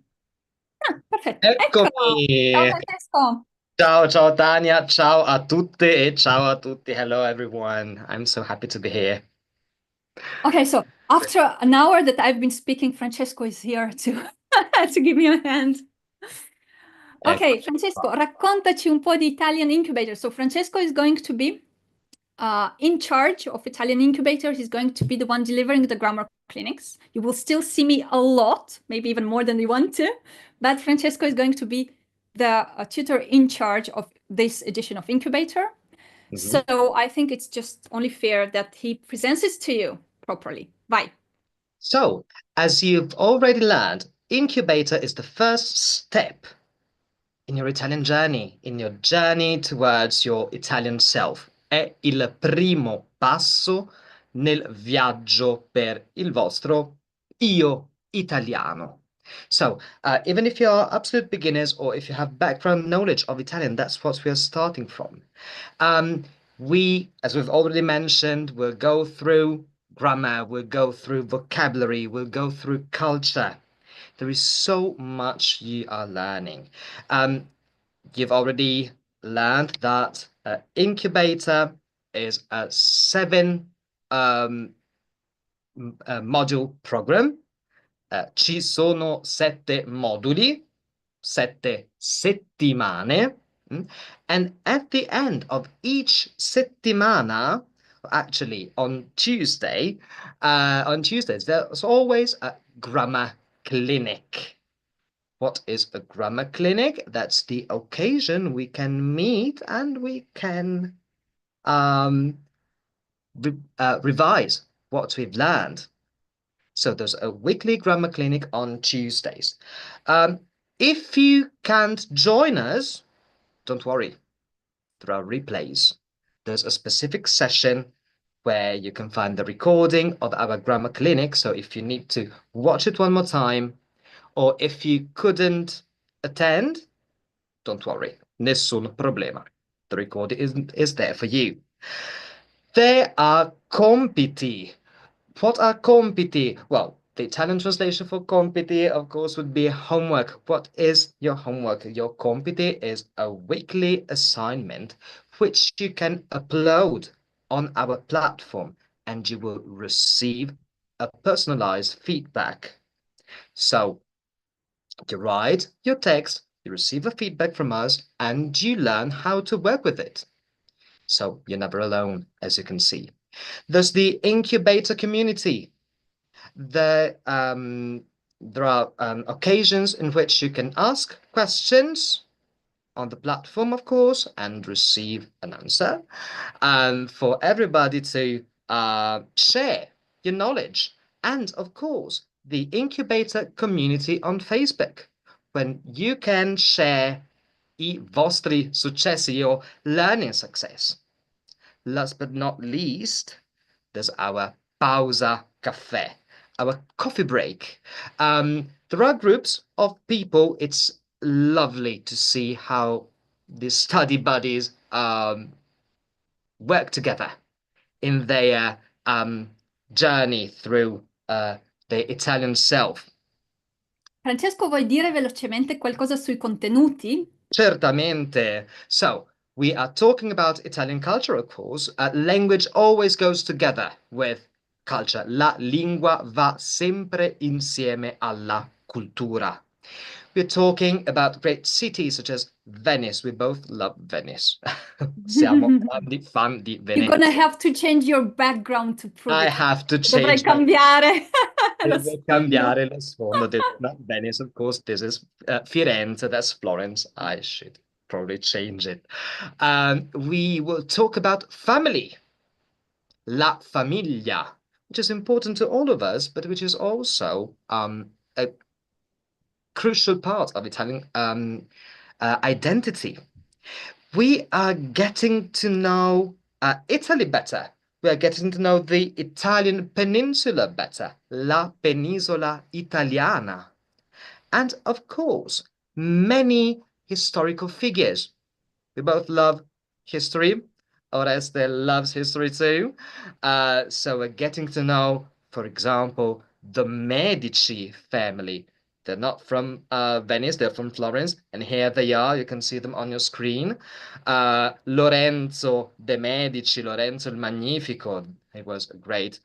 Ah, perfetto, eccola. Ciao eccomi. Francesco. Ciao Tania, ciao a tutte e ciao a tutti. Hello everyone. I'm so happy to be here. Okay, so after an hour that I've been speaking, Francesco is here to, to give me a hand. Ecco Ok, Francesco, qua. raccontaci un po' di Italian Incubator. So Francesco is going to be in charge of Italian Incubator. He's going to be the one delivering the grammar clinics. You will still see me a lot, maybe even more than you want to, but Francesco is going to be the tutor in charge of this edition of Incubator. Mhm. So I think it's just only fair that he presents it to you properly. Vai. So, as you've already learned, incubator is the first step in your Italian journey, in your journey towards your Italian self. È il primo passo nel viaggio per il vostro io italiano. So, even if you're absolute beginners or if you have background knowledge of Italian, that's what we are starting from. We, as we've already mentioned, will go through grammar, we'll go through vocabulary, we'll go through culture. There is so much you are learning. You've already learned that incubator is a seven module program. Ci sono 7 moduli, 7 settimane. And at the end of each settimana, actually on Tuesdays, there's always a grammar clinic. What is a grammar clinic? That's the occasion we can meet and we can revise what we've learned. So there's a weekly grammar clinic on Tuesdays. If you can't join us, don't worry. There are replays. There's a specific session where you can find the recording of our grammar clinic. So if you need to watch it one more time, or if you couldn't attend, don't worry. Nessun problema. The recording is there for you. There are compiti. What are compiti? Well, the Italian translation for compiti, of course, would be homework. What is your homework? Your compiti is a weekly assignment which you can upload on our platform and you will receive a personalized feedback. So you write your text, you receive a feedback from us, and you learn how to work with it. So you're never alone, as you can see. There's the incubator community. There are occasions in which you can ask questions on the platform, of course, and receive an answer. And for everybody to share your knowledge. And of course, the incubator community on Facebook, when you can share I vostri successi, your learning success. Last but not least, there's our pausa caffè, our coffee break. There are groups of people. It's lovely to see how the study buddies work together in their journey through the Italian self. Francesco, vuoi dire velocemente qualcosa sui contenuti? Certamente. So, we are talking about Italian culture, of course. Language always goes together with culture. La lingua va sempre insieme alla cultura. We're talking about great cities such as Venice. We both love Venice. Siamo grandi fan di You're gonna Venezia. have to change your background to prove I it. have to Dovrai change my cambiare lo Devo sfondo. cambiare lo sfondo. This is not Venice, of course. This is Firenze. That's Florence. I should probably change it. We will talk about family, la famiglia, which is important to all of us, but which is also a crucial part of Italian identity. We are getting to know Italy better. We are getting to know the Italian peninsula better, la penisola italiana. And of course, many historical figures. We both love history. Oreste loves history too. So we're getting to know, for example, the Medici family. They're not from Venice, they're from Florence, and here they are. You can see them on your screen. Lorenzo de' Medici, Lorenzo il Magnifico. He was a great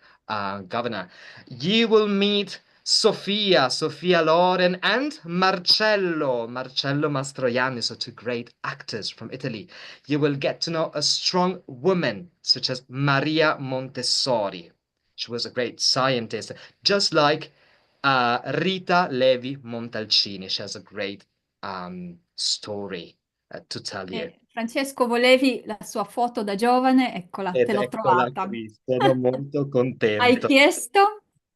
governor. You will meet Sofia, Sofia Loren, and Marcello, Marcello Mastroianni, so two great actors from Italy. You will get to know a strong woman such as Maria Montessori. She was a great scientist, just like Rita Levi Montalcini. She has a great story to tell you. Francesco, volevi la sua foto da giovane? Eccola, te Ed l'ho eccola trovata. qui, sono molto Hai contento. chiesto?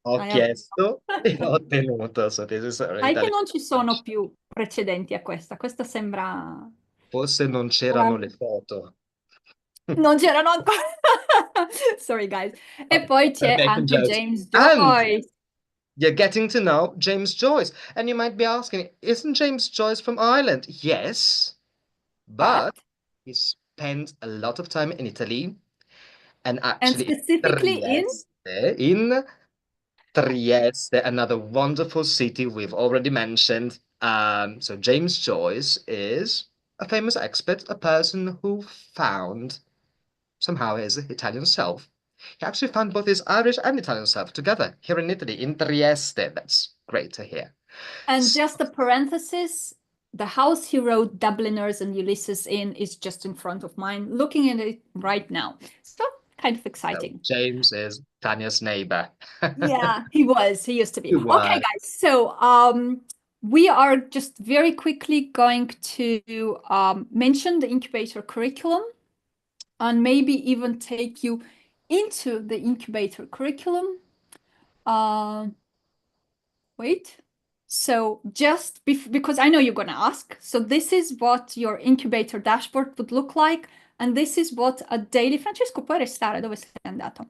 Ho Hai avuto. chiesto e ho ottenuto. So this is Sai che Italian non ci sono touch. più precedenti a questa. Questa sembra... Forse non c'erano le foto. Non c'erano ancora. Sorry, guys. E Oh, poi I'm c'è making anche jokes. James And Joyce. you're getting to know James Joyce. And you might be asking, isn't James Joyce from Ireland? Yes, But, but he spent a lot of time in Italy and and actually specifically in, In Trieste, another wonderful city we've already mentioned. So James Joyce is a famous expert, a person who found somehow his Italian self. He actually found both his Irish and Italian self together here in Italy, in Trieste. That's great to hear. and So, just a parenthesis, the house he wrote Dubliners and Ulysses in is just in front of mine, looking at it right now. So kind of so exciting. James is Tanya's neighbor. Yeah, he was. He used to be. He Okay, was. guys. So we are just very quickly going to mention the incubator curriculum and maybe even take you into the incubator curriculum. Uh, Wait. So just because I know you're going to ask, so this is what your incubator dashboard would look like, and this is what a daily... Francesco, puoi restare? Dove sei andato?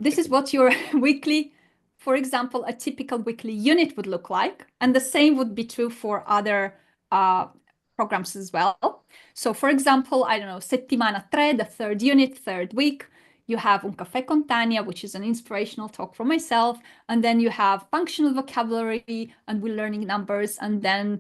This is what your weekly, for example, a typical weekly unit would look like, and the same would be true for other uh, programs as well. So for example, I don't know, settimana 3, the third unit, third week, you have Un Caffè con Tania, which is an inspirational talk for myself. And then you have functional vocabulary, and we're learning numbers. And then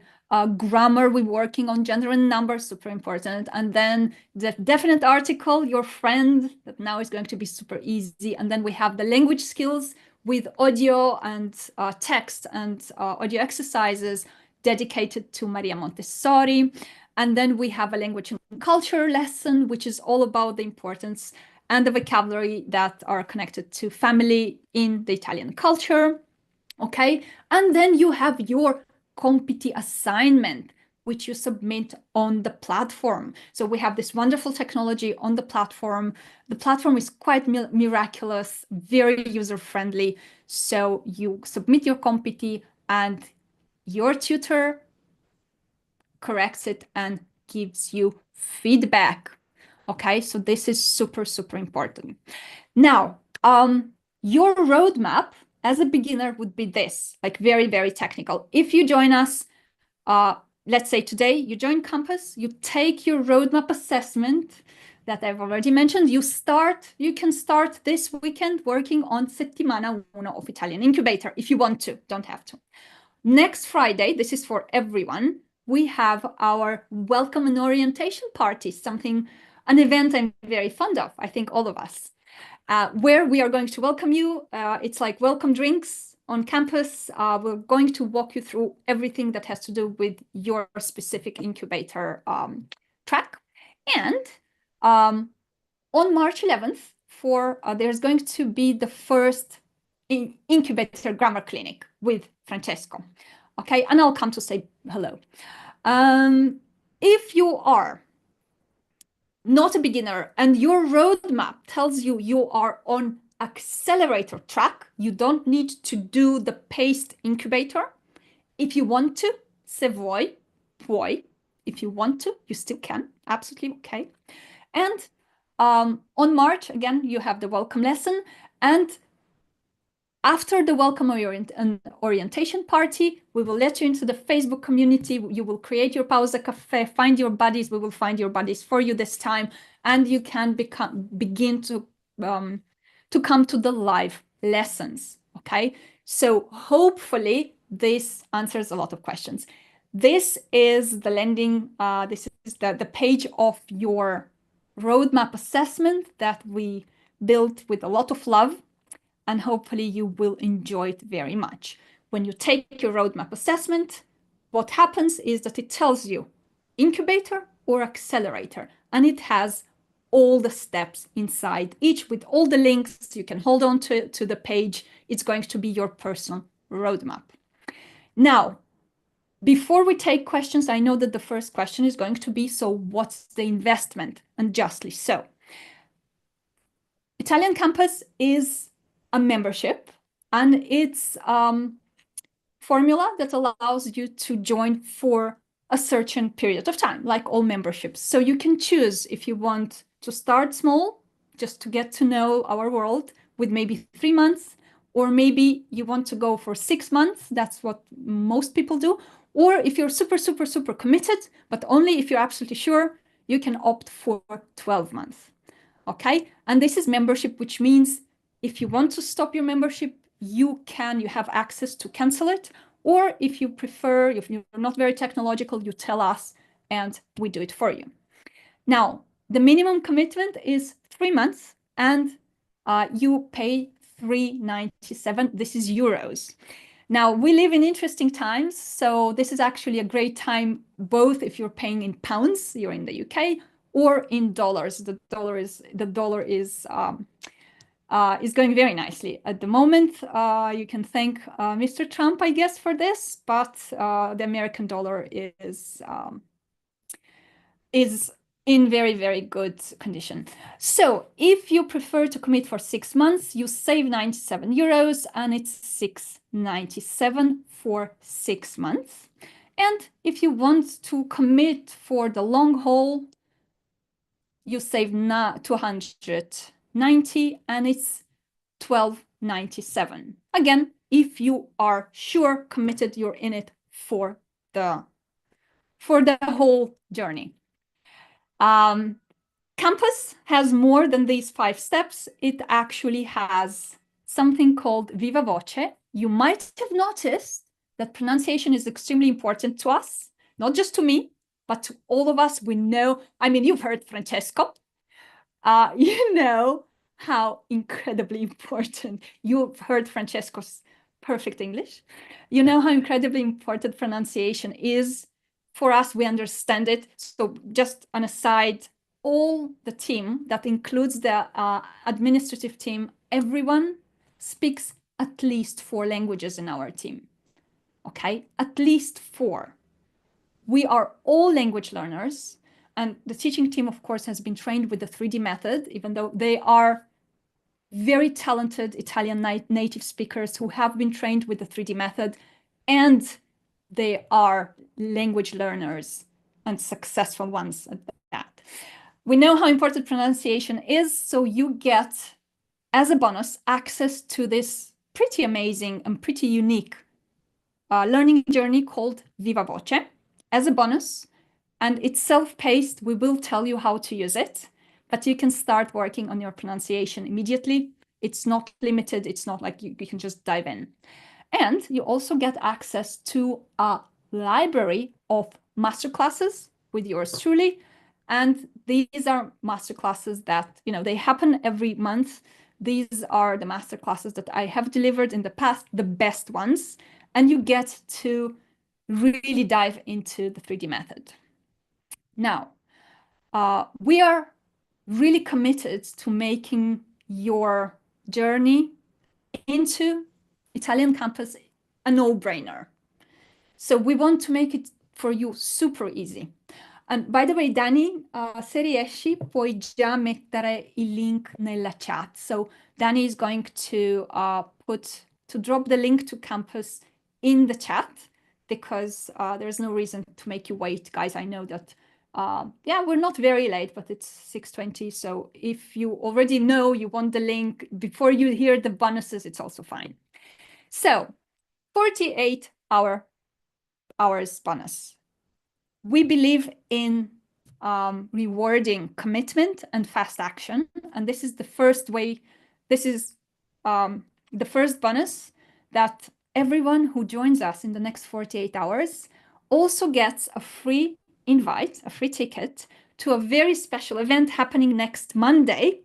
grammar, we're working on gender and numbers, super important. And then the definite article, your friend, that now is going to be super easy. And then we have the language skills with audio and text and audio exercises dedicated to Maria Montessori. And then we have a language and culture lesson, which is all about the importance and the vocabulary that are connected to family in the Italian culture. Okay. And then you have your compiti assignment, which you submit on the platform. So we have this wonderful technology on the platform. The platform is quite miraculous, very user-friendly. So you submit your compiti and your tutor corrects it and gives you feedback. Okay, so this is super, super important. Now, your roadmap as a beginner would be this, like very, very technical. If you join us, let's say today you join Compass, you take your roadmap assessment that I've already mentioned. You can start this weekend working on Settimana 1 of Italian Incubator if you want to, don't have to. Next Friday, this is for everyone, we have our welcome and orientation party, an event I'm very fond of, I think all of us, where we are going to welcome you. It's like welcome drinks on campus. We're going to walk you through everything that has to do with your specific incubator track. And on March 11th, there's going to be the first incubator grammar clinic with Francesco. Okay, and I'll come to say hello. If you are not a beginner and your roadmap tells you you are on accelerator track, you don't need to do the paced incubator. If you want to, se vuoi, puoi. If you want to, you still can, absolutely okay. And on March, again, you have the welcome lesson. And after the welcome orientation party, we will let you into the Facebook community. You will create your pausa cafe, find your buddies. We will find your buddies for you this time. And you can begin to come to the live lessons, okay? So hopefully this answers a lot of questions. This is the landing, this is the page of your roadmap assessment that we built with a lot of love, and hopefully you will enjoy it very much. When you take your roadmap assessment, what happens is that it tells you incubator or accelerator, and it has all the steps inside each with all the links. You can hold on to the page. It's going to be your personal roadmap. Now, before we take questions, I know that the first question is going to be, so what's the investment? And justly so. Italian Campus is a membership, and it's formula that allows you to join for a certain period of time, like all memberships. So you can choose if you want to start small, just to get to know our world with maybe 3 months, or maybe you want to go for 6 months. That's what most people do. Or if you're super, super, super committed, but only if you're absolutely sure, you can opt for 12 months. Okay, and this is membership, which means if you want to stop your membership, you have access to cancel it. Or if you prefer, if you're not very technological, you tell us and we do it for you. Now, the minimum commitment is 3 months, and you pay 397. This is euros. Now, we live in interesting times, so this is actually a great time, both if you're paying in pounds, you're in the UK, or in dollars. The dollar is going very nicely at the moment. You can thank Mr. Trump, I guess, for this, but the American dollar is in very, very good condition. So if you prefer to commit for 6 months, you save 97 euros, and it's 697 for 6 months. And if you want to commit for the long haul, you save 290, and it's 1297. Again, if you are sure, committed, you're in it for the whole journey. Campus has more than these 5 steps. It actually has something called Viva Voce. You might have noticed that pronunciation is extremely important to us, not just to me, but to all of us. We know, I mean, you've heard Francesco. You know how incredibly important, you've heard Francesco's perfect English. You know how incredibly important pronunciation is for us. We understand it. So just an aside, all the team, that includes the administrative team, everyone speaks at least 4 languages in our team. Okay, at least 4. We are all language learners, and the teaching team, of course, has been trained with the 3D method, even though they are very talented Italian native speakers who have been trained with the 3D method, and they are language learners and successful ones at that. We know how important pronunciation is, so you get, as a bonus, access to this pretty amazing and pretty unique learning journey called Viva Voce as a bonus, and it's self-paced. We will tell you how to use it, but you can start working on your pronunciation immediately. It's not limited. It's not like you can just dive in. And you also get access to a library of masterclasses with yours truly. And these are masterclasses that, they happen every month. These are the masterclasses that I have delivered in the past, the best ones. And you get to really dive into the 3D method. Now, we are really committed to making your journey into Italian campus a no-brainer. So we want to make it for you super easy. And by the way, Dani, se riesci, puoi già mettere il link nella chat. So Dani is going to drop the link to campus in the chat, because there's no reason to make you wait, guys. I know that, yeah, we're not very late, but it's 6:20. So if you already know you want the link before you hear the bonuses, it's also fine. So 48 hours bonus. We believe in rewarding commitment and fast action. And this is the first way, this is the first bonus, that everyone who joins us in the next 48 hours also gets a free invite, a free ticket to a very special event happening next Monday.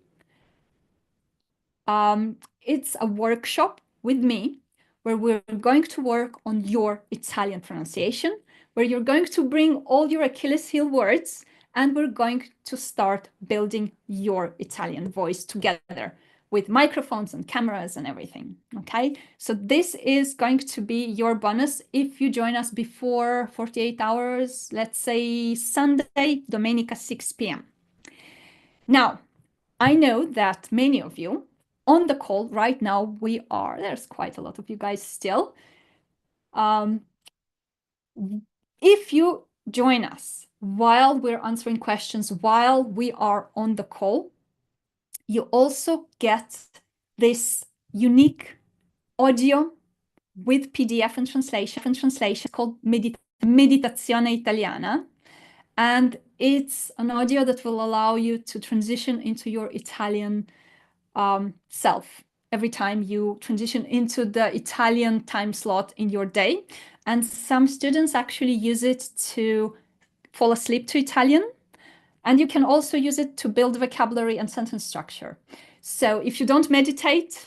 It's a workshop with me where we're going to work on your Italian pronunciation, where you're going to bring all your Achilles heel words, and we're going to start building your Italian voice together with microphones and cameras and everything. Okay, so this is going to be your bonus if you join us before 48 hours, let's say Sunday, Domenica, 6 p.m. Now, I know that many of you on the call right now, there's quite a lot of you guys still. If you join us while we're answering questions, while we are on the call, you also get this unique audio with PDF and translation called Meditazione Italiana. And it's an audio that will allow you to transition into your Italian self every time you transition into the Italian time slot in your day. And some students actually use it to fall asleep to Italian. And you can also use it to build vocabulary and sentence structure. So if you don't meditate,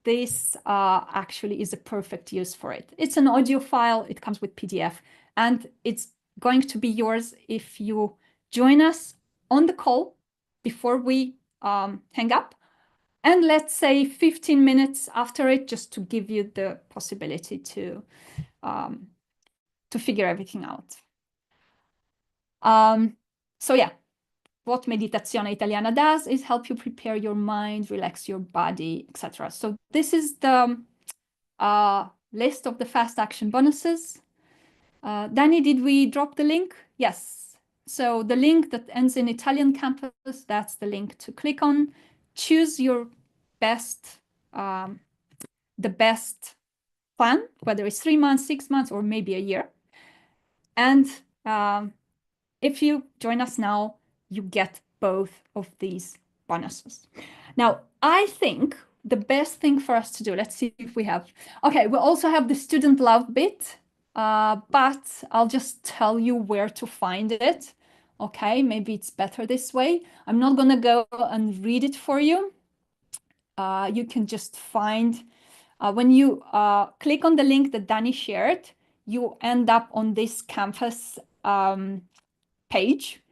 this actually is a perfect use for it. It's an audio file. It comes with PDF. And it's going to be yours if you join us on the call before we hang up. And let's say 15 minutes after it, just to give you the possibility to figure everything out. So yeah, what Meditazione Italiana does is help you prepare your mind, relax your body, etc. So this is the list of the fast action bonuses. Dani, did we drop the link? Yes. So the link that ends in Italian campus, that's the link to click on. Choose your best, the best plan, whether it's 3 months, 6 months, or maybe a year. And if you join us now, you get both of these bonuses. Now, I think the best thing for us to do, let's see if we have, okay, we also have the student love bit, but I'll just tell you where to find it. Okay, maybe it's better this way. I'm not gonna go and read it for you. You can just find, when you click on the link that Dani shared, you end up on this campus page,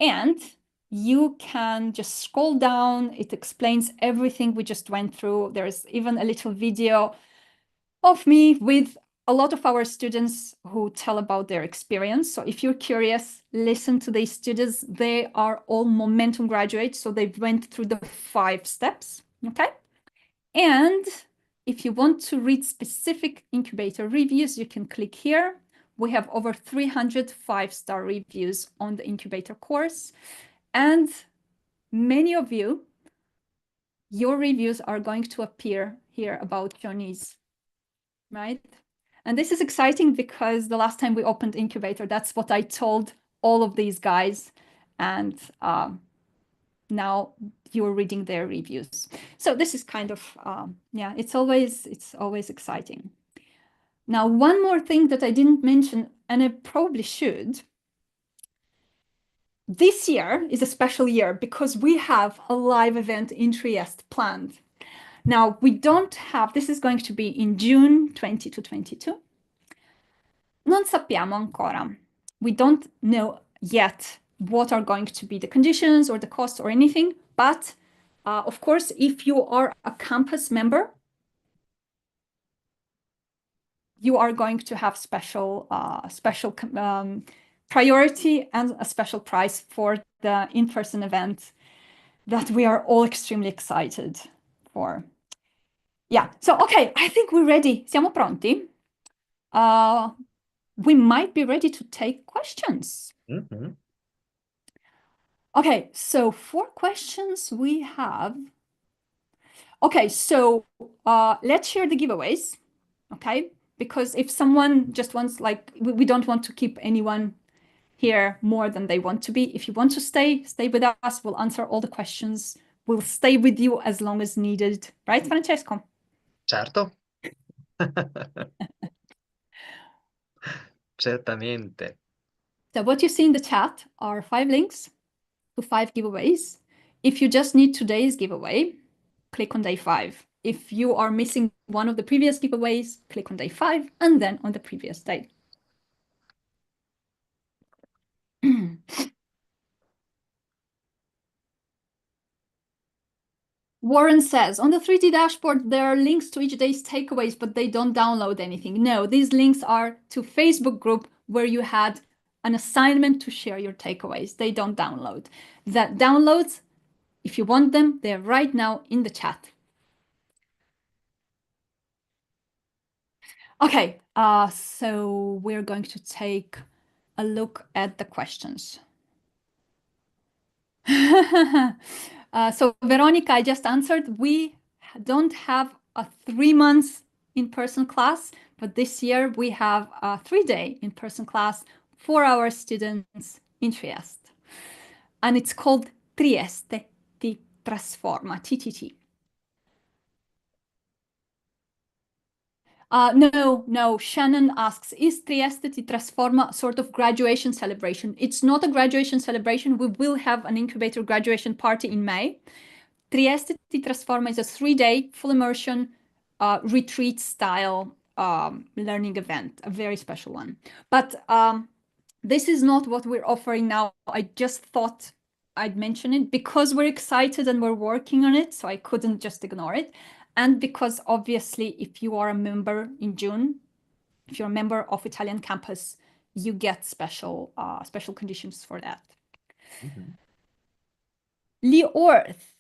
and you can just scroll down. It explains everything we just went through. There's even a little video of me with a lot of our students who tell about their experience. So if you're curious, listen to these students. They are all momentum graduates, so they went through the 5 steps, okay? And if you want to read specific incubator reviews, you can click here. We have over 300 5-star reviews on the incubator course. And many of you, your reviews are going to appear here about Johnny's, right? And this is exciting because the last time we opened incubator, that's what I told all of these guys. And now you're reading their reviews. So this is kind of, yeah, it's always exciting. Now, one more thing that I didn't mention, and I probably should. This year is a special year because we have a live event in Trieste planned. Now, we don't have, this is going to be in June 2022. Non sappiamo ancora. We don't know yet what are going to be the conditions or the costs or anything. But of course, if you are a campus member, you are going to have special priority and a special price for the in-person event that we are all extremely excited for. Yeah, so okay, I think we're ready. Siamo pronti? We might be ready to take questions. Mhm. Okay, so for questions we have. Okay, so let's share the giveaways, okay? Because if someone just wants, like, we don't want to keep anyone here more than they want to be. If you want to stay with us. We'll answer all the questions. We'll stay with you as long as needed. Right, Francesco? Certo. Certamente. So what you see in the chat are 5 links to 5 giveaways. If you just need today's giveaway, click on day 5. If you are missing one of the previous giveaways, click on day 5 and then on the previous day. Warren says, on the 3D dashboard, there are links to each day's takeaways, but they don't download anything. No, these links are to Facebook group where you had an assignment to share your takeaways. They don't download. That downloads, if you want them, they're right now in the chat. Okay, so we're going to take a look at the questions. So Veronica, I just answered, we don't have a 3 months in-person class, but this year we have a 3-day in-person class for our students in Trieste. And it's called Trieste ti trasforma, TTT. No. Shannon asks, is Trieste ti trasforma sort of graduation celebration? It's not a graduation celebration. We will have an incubator graduation party in May. Trieste ti trasforma is a 3-day full immersion retreat style learning event, a very special one. But this is not what we're offering now. I just thought I'd mention it because we're excited and we're working on it, so I couldn't just ignore it. And because obviously, if you are a member in June, if you're a member of Italian campus, you get special conditions for that. Mhm. Earth,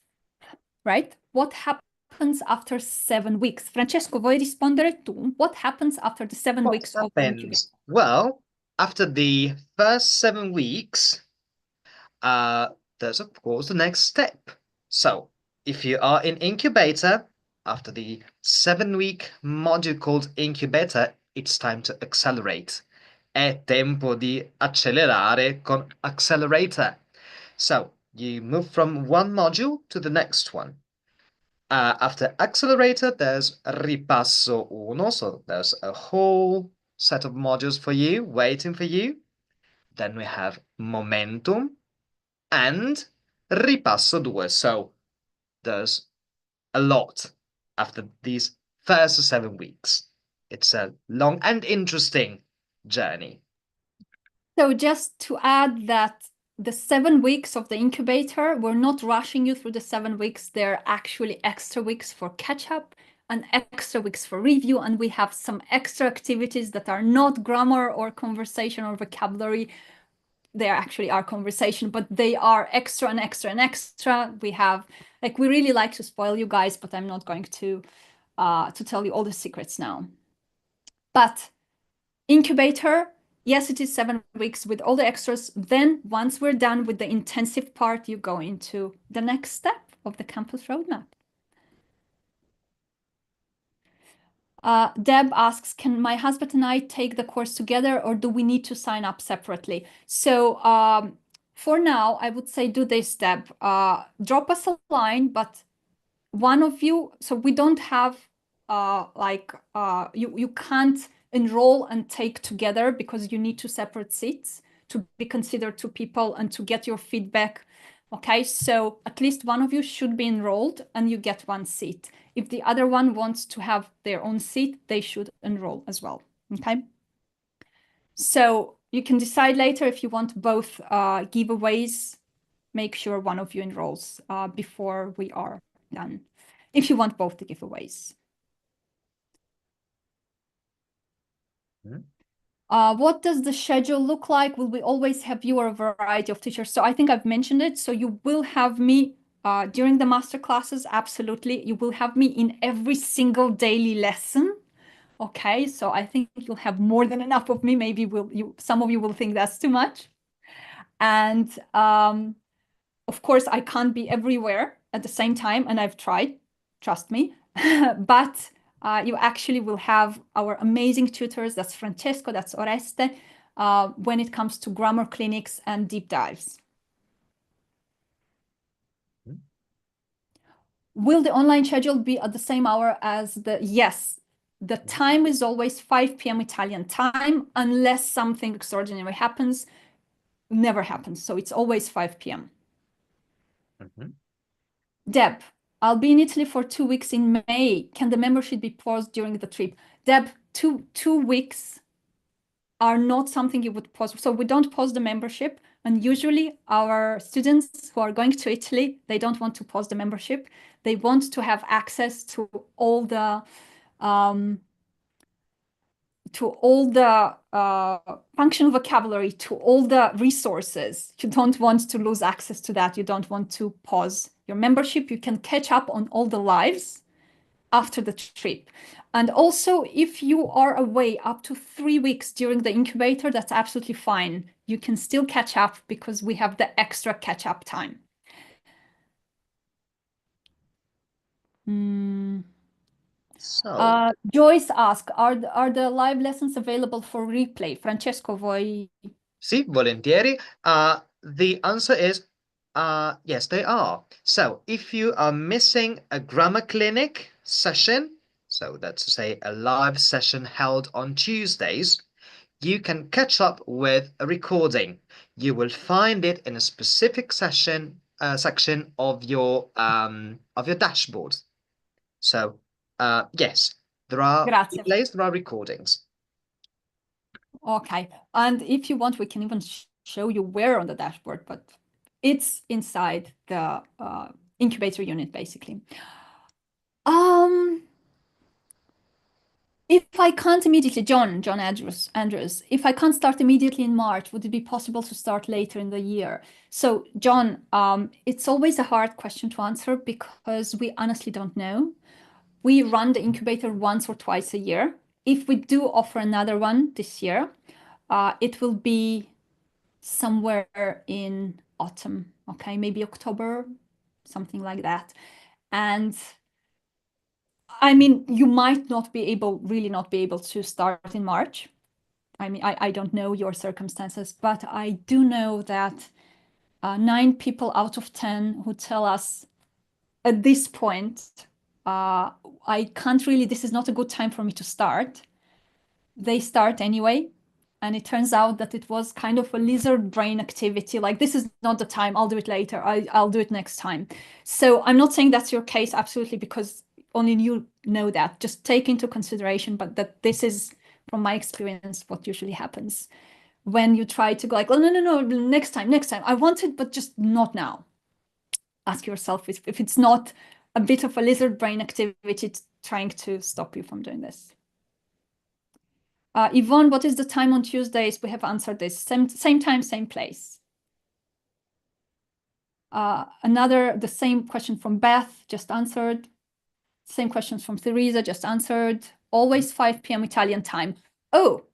right? What happens after 7 weeks? Francesco, vuoi rispondere tu? What happens after the 7 What weeks of the incubator? happens? Well, after the first 7 weeks, there's of course the next step. So, if you are in incubator, after the 7-week module called incubator, it's time to accelerate. È tempo di accelerare con accelerator. So, you move from one module to the next one. After accelerator, there's ripasso uno, so there's a whole set of modules for you, waiting for you. Then we have momentum and ripasso due, so there's a lot after these first 7 weeks. It's a long and interesting journey. So just to add that the 7 weeks of the incubator, we're not rushing you through the 7 weeks. They're actually extra weeks for catch up and extra weeks for review. And we have some extra activities that are not grammar or conversation or vocabulary. They actually are conversation, but they are extra and extra and extra. We have, like, we really like to spoil you guys, but I'm not going to tell you all the secrets now. But incubator, yes, it is 7 weeks with all the extras. Then once we're done with the intensive part, you go into the next step of the campus roadmap. Deb asks, can my husband and I take the course together or do we need to sign up separately? So for now, I would say do this step. Drop us a line, but one of you, so we don't have you can't enroll and take together because you need two separate seats to be considered two people and to get your feedback. Okay, so at least one of you should be enrolled and you get one seat. If the other one wants to have their own seat, they should enroll as well. Okay. So you can decide later if you want both giveaways. Make sure one of you enrolls before we are done, if you want both the giveaways. Mhm. What does the schedule look like? Will we always have you or a variety of teachers? So I think I've mentioned it. So you will have me during the master classes. Absolutely. You will have me in every single daily lesson. Okay. So I think you'll have more than enough of me. Maybe some of you will think that's too much. And of course, I can't be everywhere at the same time, and I've tried, trust me. But you actually will have our amazing tutors. That's Francesco, that's Oreste, when it comes to grammar clinics and deep dives. Mhm. Will the online schedule be at the same hour as the? Yes, the time is always 5 p.m. Italian time, unless something extraordinary happens. Never happens. So it's always 5 p.m. Mhm. Deb, I'll be in Italy for 2 weeks in May. Can the membership be paused during the trip? Deb, two weeks are not something you would pause. So we don't pause the membership. And usually our students who are going to Italy, they don't want to pause the membership. They want to have access um, to all the functional vocabulary, to all the resources. You don't want to lose access to that. You don't want to pause your membership. You can catch up on all the lives after the trip. And also, if you are away up to 3 weeks during the incubator, that's absolutely fine. You can still catch up because we have the extra catch up time. Mm. So, Joyce asked, are the live lessons available for replay? Francesco, vuoi? sì, volentieri. The answer is yes, they are. So, if you are missing a grammar clinic session, so that's to say a live session held on Tuesdays, you can catch up with a recording. You will find it in a specific section of your dashboard. So, yes, there are Grazie. replays, there are recordings. Okay. And if you want, we can even show you where on the dashboard, but it's inside the incubator unit, basically. Um, if I can't immediately, John Andrews, if I can't start immediately in March, would it be possible to start later in the year? So, John, it's always a hard question to answer because we honestly don't know. We run the incubator once or twice a year. If we do offer another one this year, it will be somewhere in autumn, okay, maybe October, something like that. And I mean, you might not be able, really not be able to start in March. I mean, I don't know your circumstances, but I do know that 9 people out of 10 who tell us at this point, I can't really, this is not a good time for me to start. They start anyway. And it turns out that it was kind of a lizard brain activity. Like, this is not the time, I'll do it later. I'll do it next time. So I'm not saying that's your case, absolutely, because only you know that. Just take into consideration, but that this is, from my experience, what usually happens when you try to go like, oh, no, next time. I want it, but just not now. Ask yourself if it's not a bit of a lizard brain activity trying to stop you from doing this. Yvonne, what is the time on Tuesdays? We have answered this. Same time, same place. The same question from Beth, just answered. Same questions from Theresa, just answered. Always 5 p.m. Italian time. Oh,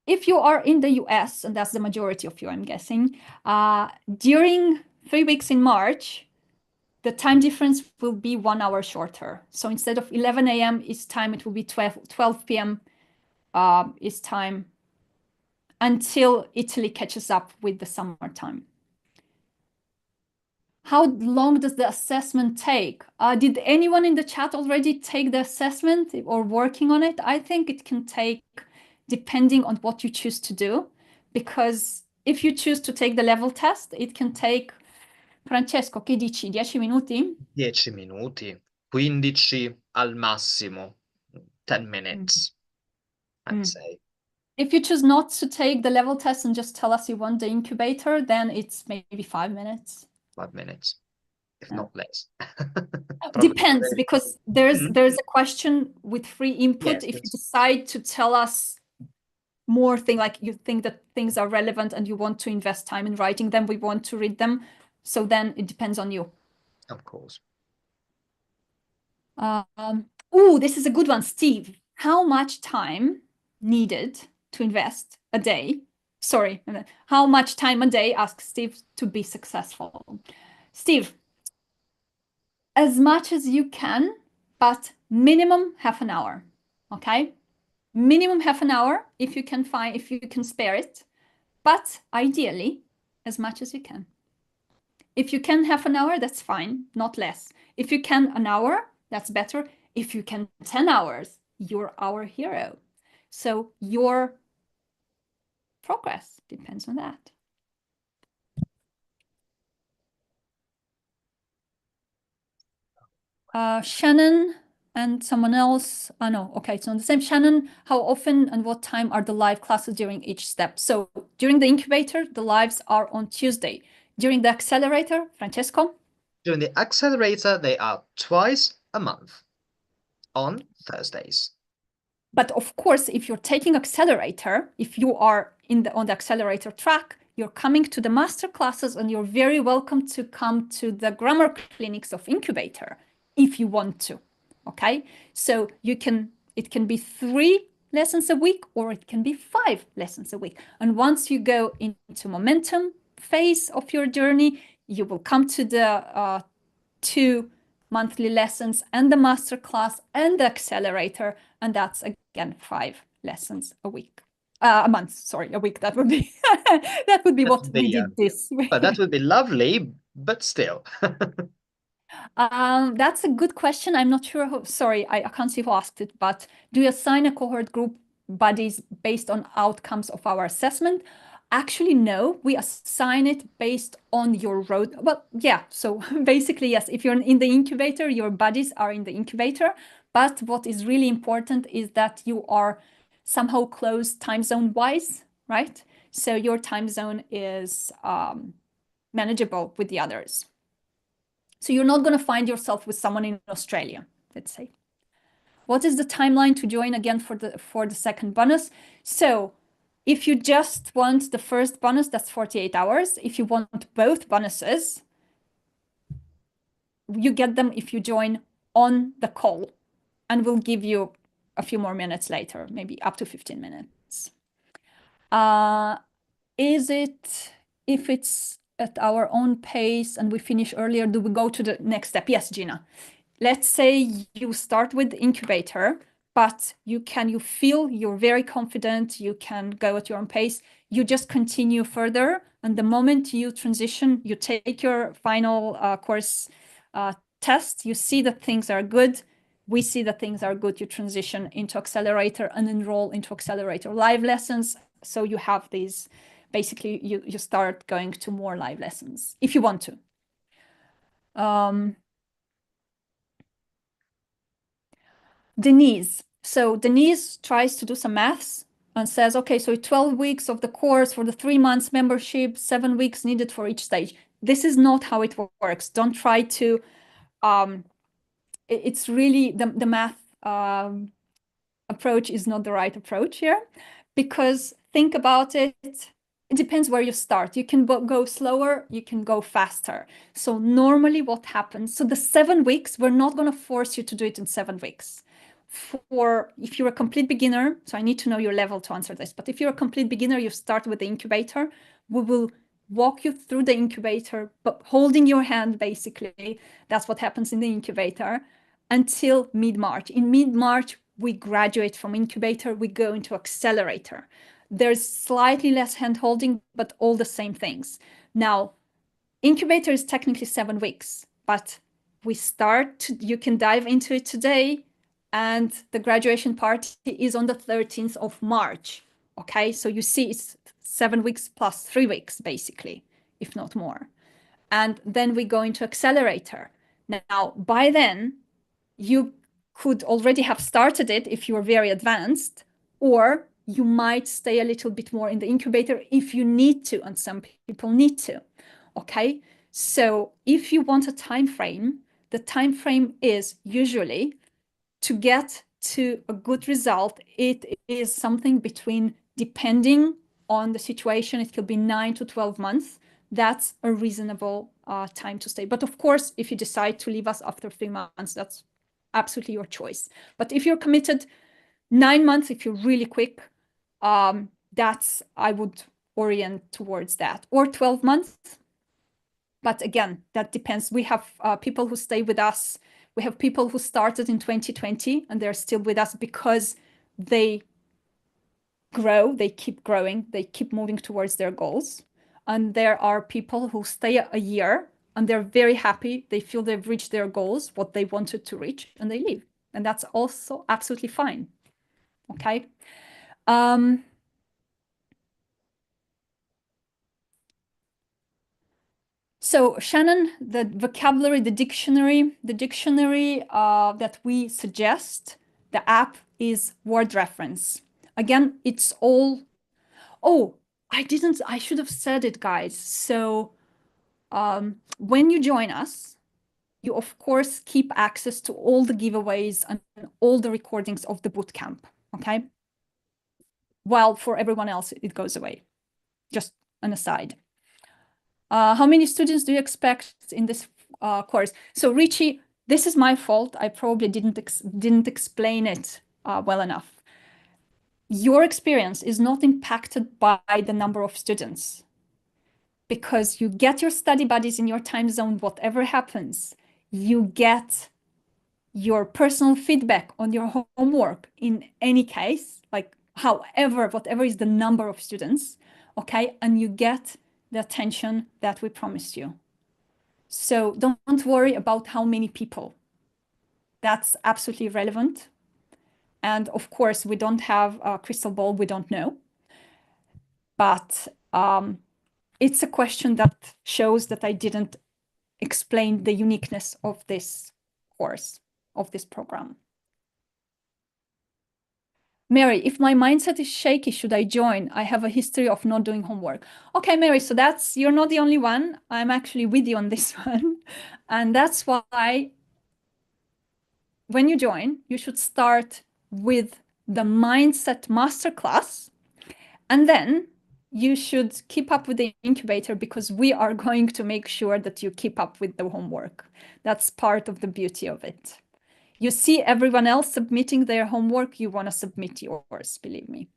if you are in the US, and that's the majority of you, I'm guessing, during 3 weeks in March, the time difference will be 1 hour shorter. So instead of 11 a.m. East time, it will be 12 p.m. East time. until Italy catches up with the summertime. How long does the assessment take? Did anyone in the chat already take the assessment or working on it? I think it can take, depending on what you choose to do, because if you choose to take the level test, it can take, Francesco, che dici? 10 minuti? 10 minuti, 15 al massimo, 10 Mm. minutes, I'd Mm. say. If you choose not to take the level test and just tell us you want the incubator, then it's maybe 5 minutes. 5 minutes, if Yeah. not less. Probably Depends, three. because there's Mhm. there's a question with free input. Yes, If you yes, decide to tell us more thing, like you think that things are relevant and you want to invest time in writing them, we want to read them. So then it depends on you. of course. Oh, this is a good one, Steve. How much time needed to invest a day? Sorry, how much time a day asks Steve to be successful? Steve, as much as you can, but minimum half an hour. Okay? Minimum half an hour if you can find, if you can spare it, but ideally as much as you can. If you can half an hour, that's fine, not less. If you can an hour, that's better. If you can 10 hours, you're our hero. So your progress depends on that. Shannon and someone else. Oh no, okay, it's on the same. Shannon, how often and what time are the live classes during each step? So during the incubator, the lives are on Tuesday. During the accelerator, Francesco? During the accelerator, they are twice a month on Thursdays. But of course, if you're taking accelerator, if you are on the accelerator track, you're coming to the master classes and you're very welcome to come to the grammar clinics of incubator if you want to. Okay, so it can be 3 lessons a week or it can be 5 lessons a week. And once you go into momentum phase of your journey, you will come to the 2 monthly lessons and the master class and the accelerator, and that's again 5 lessons a week. A month, sorry, a week. That would be that would be That what would we be, did this but that week. would be lovely, but still. That's a good question. I'm not sure who, sorry, I can't see who asked it, but do you assign a cohort group buddies based on outcomes of our assessment? Actually, no, we assign it based on your road. Well, yeah, so basically, yes, if you're in the incubator, your buddies are in the incubator. But what is really important is that you are somehow close time zone wise, right? So your time zone is manageable with the others. So you're not going to find yourself with someone in Australia, let's say. What is the timeline to join again for the second bonus? So if you just want the first bonus, that's 48 hours. If you want both bonuses, you get them if you join on the call, and we'll give you a few more minutes later, maybe up to 15 minutes. Is it, if it's at our own pace and we finish earlier, do we go to the next step? Yes, Gina. Let's say you start with the incubator, but you feel you're very confident, you can go at your own pace, you just continue further. And the moment you transition, you take your final course test, you see that things are good, we see that things are good, you transition into accelerator and enroll into accelerator live lessons. So you have these, basically you start going to more live lessons if you want to. Denise. So Denise tries to do some maths and says, okay, so 12 weeks of the course for the 3 months membership, 7 weeks needed for each stage. This is not how it works. Don't try to, it's really the math approach is not the right approach here, because think about it. It depends where you start. You can go slower, you can go faster. So normally what happens, so the 7 weeks, we're not going to force you to do it in 7 weeks. For if you're a complete beginner, so I need to know your level to answer this, but if you're a complete beginner, you start with the incubator, we will walk you through the incubator, but holding your hand, basically. That's what happens in the incubator until mid-March. In mid-March, we graduate from incubator, we go into accelerator. There's slightly less hand holding, but all the same things. Now, incubator is technically 7 weeks, but you can dive into it today, and the graduation party is on the 13th of March. Okay, so you see it's 7 weeks plus 3 weeks, basically, if not more. And then we go into accelerator. Now, by then, you could already have started it if you are very advanced, or you might stay a little bit more in the incubator if you need to, and some people need to. Okay, so if you want a time frame, the time frame is usually to get to a good result. It is something between, depending on the situation, it could be 9 to 12 months. That's a reasonable time to stay. But of course, if you decide to leave us after 3 months, that's absolutely your choice. But if you're committed, 9 months, if you're really quick, I would orient towards that, or 12 months. But again, that depends. We have people who stay with us. We have people who started in 2020 and they're still with us because they grow, they keep growing, they keep moving towards their goals. And there are people who stay a year and they're very happy. They feel they've reached their goals, what they wanted to reach, and they leave. And that's also absolutely fine. Okay. So Shannon, the vocabulary, the dictionary that we suggest, the app is word reference. Again, it's all, oh, I should have said it, guys. So when you join us, you of course keep access to all the giveaways and all the recordings of the bootcamp, okay? While for everyone else, it goes away. Just an aside. How many students do you expect in this course? So Richie, this is my fault. I probably didn't explain it well enough. Your experience is not impacted by the number of students, because you get your study buddies in your time zone, whatever happens. You get your personal feedback on your homework in any case, like whatever is the number of students, okay? And you get the attention that we promised you. So don't worry about how many people. That's absolutely irrelevant. And of course, we don't have a crystal ball, we don't know. But it's a question that shows that I didn't explain the uniqueness of this course, of this program. Mary, if my mindset is shaky, should I join? I have a history of not doing homework. Okay, Mary, so you're not the only one. I'm actually with you on this one. And that's why when you join, you should start with the mindset masterclass, and then you should keep up with the incubator, because we are going to make sure that you keep up with the homework. That's part of the beauty of it. You see everyone else submitting their homework, you want to submit yours, believe me.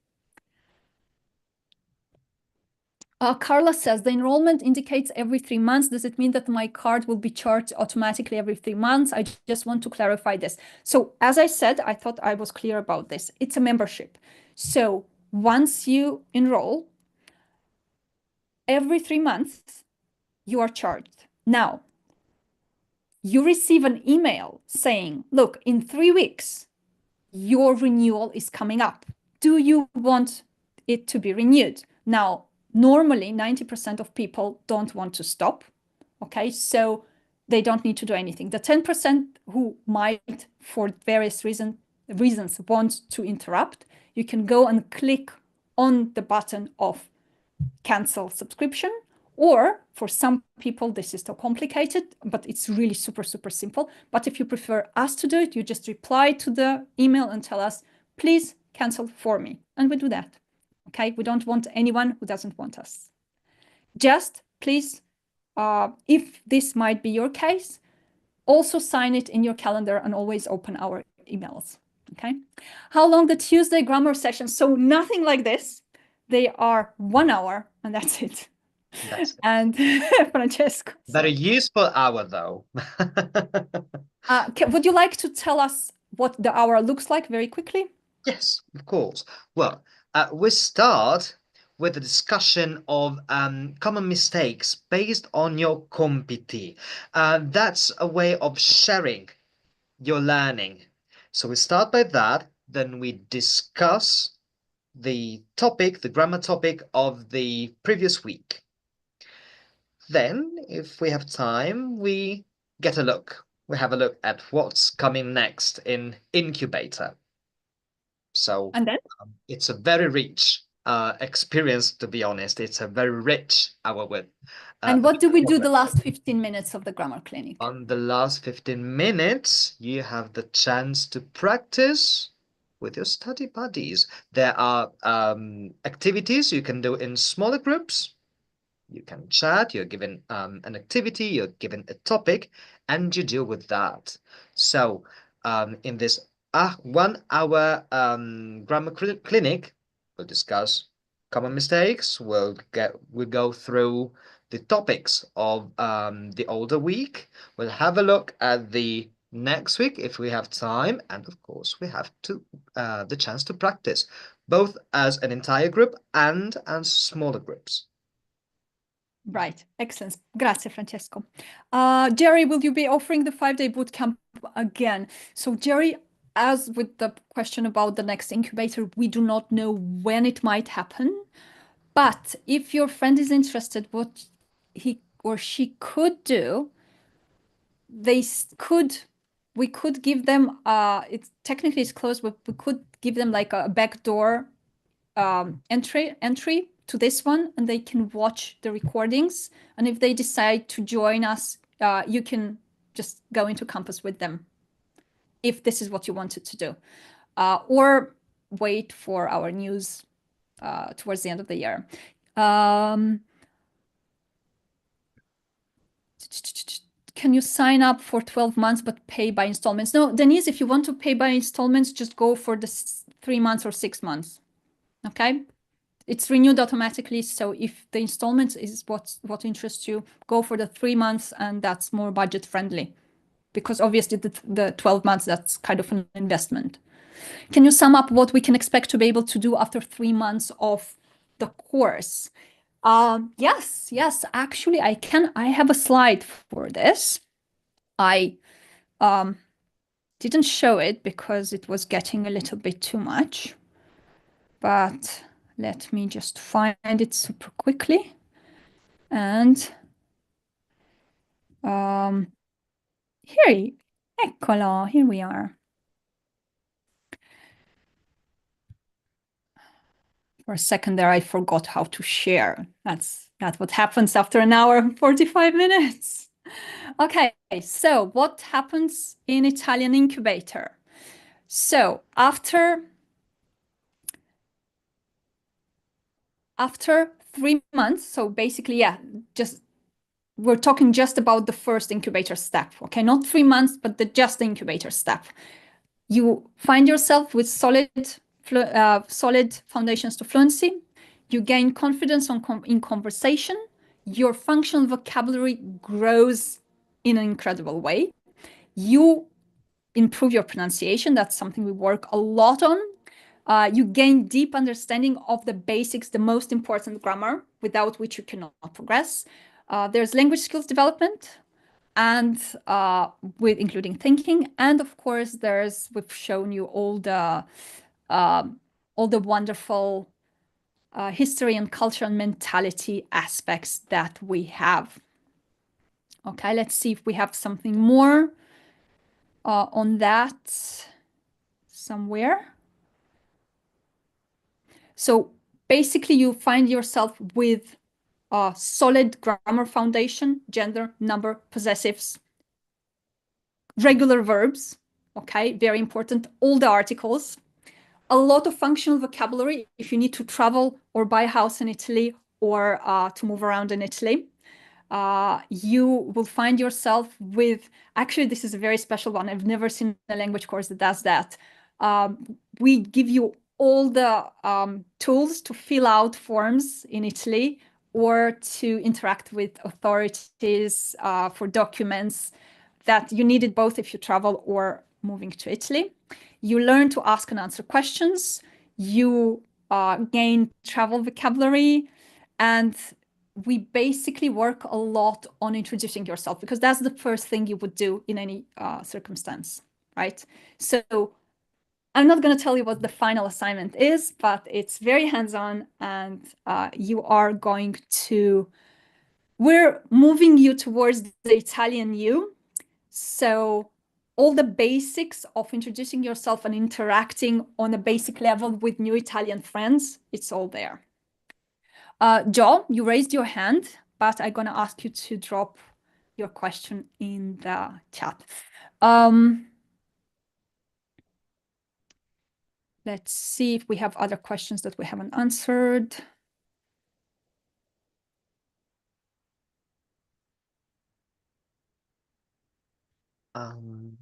Carla says, the enrollment indicates every 3 months. Does it mean that my card will be charged automatically every 3 months? I just want to clarify this. So as I said, I thought I was clear about this. It's a membership. So once you enroll, every 3 months, you are charged. Now, you receive an email saying, look, in 3 weeks, your renewal is coming up. Do you want it to be renewed? Now, normally 90% of people don't want to stop. Okay, so they don't need to do anything. The 10% who might, for various reasons, want to interrupt, you can go and click on the button of cancel subscription. Or for some people, this is too complicated, but it's really super, super simple. But if you prefer us to do it, you just reply to the email and tell us, please cancel for me. And we do that. Okay, we don't want anyone who doesn't want us. Just please, if this might be your case, also sign it in your calendar and always open our emails. Okay, how long the Tuesday grammar sessions? So nothing like this. They are 1 hour and that's it. That's And Francesco. very useful hour, though. Would you like to tell us what the hour looks like very quickly? Yes, of course. Well, We start with a discussion of common mistakes based on your compiti. That's a way of sharing your learning. So we start by that, then we discuss the topic, the grammar topic of the previous week. Then, if we have time, we get a look. We have a look at what's coming next in Incubator. So And then? it's a very rich experience, to be honest. It's a very rich hour with. And what do we do the last 15 minutes of the grammar clinic? On the last 15 minutes, you have the chance to practice with your study buddies. There are activities you can do in smaller groups. You can chat, you're given an activity, you're given a topic, and you deal with that. So, in this 1 hour grammar clinic, we'll discuss common mistakes. We'll go through the topics of the older week. We'll have a look at the next week if we have time, and of course, we have to the chance to practice both as an entire group and as smaller groups. Right. Excellent. Grazie, Francesco. Jerry, will you be offering the 5-day bootcamp again? So, Jerry, as with the question about the next incubator, we do not know when it might happen. But if your friend is interested, what he or she could do, we could give them, it's technically it's closed, but we could give them like a backdoor entry to this one, and they can watch the recordings. And if they decide to join us, you can just go into campus with them if this is what you wanted to do, or wait for our news towards the end of the year. Can you sign up for 12 months but pay by installments? No, Denise, if you want to pay by installments, just go for the 3 months or 6 months. Okay? It's renewed automatically. So if the installments is what interests you, go for the 3 months, and that's more budget friendly. Because obviously the 12 months, that's kind of an investment. Can you sum up what we can expect to be able to do after 3 months of the course? Yes, actually I can. I have a slide for this. I didn't show it because it was getting a little bit too much, but let me just find it super quickly. And eccolo, here we are. For a second there, I forgot how to share. That's what happens after an hour and 45 minutes. Okay, so what happens in Italian incubator? So after 3 months, so basically, yeah, we're talking just about the first incubator step, okay? Not 3 months, but just the incubator step. You find yourself with solid foundations to fluency. You gain confidence in conversation. Your functional vocabulary grows in an incredible way. You improve your pronunciation. That's something we work a lot on. You gain deep understanding of the basics, the most important grammar, without which you cannot progress. There's language skills development, and with including thinking, and of course we've shown you all the wonderful history and culture and mentality aspects that we have. Okay, let's see if we have something more on that somewhere. So basically you find yourself with a solid grammar foundation, gender, number, possessives, regular verbs, okay, very important, all the articles, a lot of functional vocabulary if you need to travel or buy a house in Italy or to move around in Italy. You will find yourself with, actually, this is a very special one. I've never seen a language course that does that. We give you all the tools to fill out forms in Italy or to interact with authorities for documents that you needed both if you travel or moving to Italy. You learn to ask and answer questions. You gain travel vocabulary. And we basically work a lot on introducing yourself because that's the first thing you would do in any circumstance, right? So I'm not going to tell you what the final assignment is, but it's very hands-on, and we're moving you towards the Italian you. So all the basics of introducing yourself and interacting on a basic level with new Italian friends, it's all there. Joe, you raised your hand, but I'm going to ask you to drop your question in the chat. Let's see if we have other questions that we haven't answered. Um,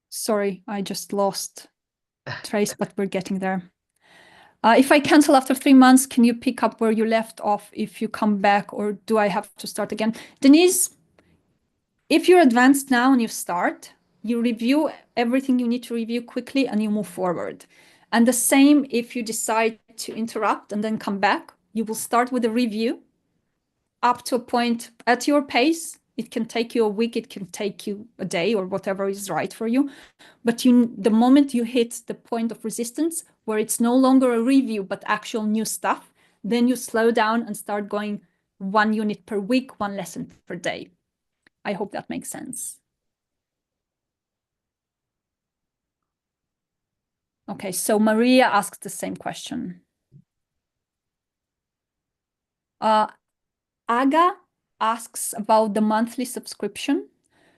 Sorry, I just lost trace, but we're getting there. If I cancel after 3 months, can you pick up where you left off if you come back, or do I have to start again? Denise, if you're advanced now and you start, you review everything you need to review quickly and you move forward. And the same if you decide to interrupt and then come back, you will start with a review up to a point at your pace. It can take you a week, it can take you a day, or whatever is right for you. But the moment you hit the point of resistance where it's no longer a review but actual new stuff, then you slow down and start going 1 unit per week, 1 lesson per day. I hope that makes sense. Okay, so Maria asked the same question. Aga asks about the monthly subscription.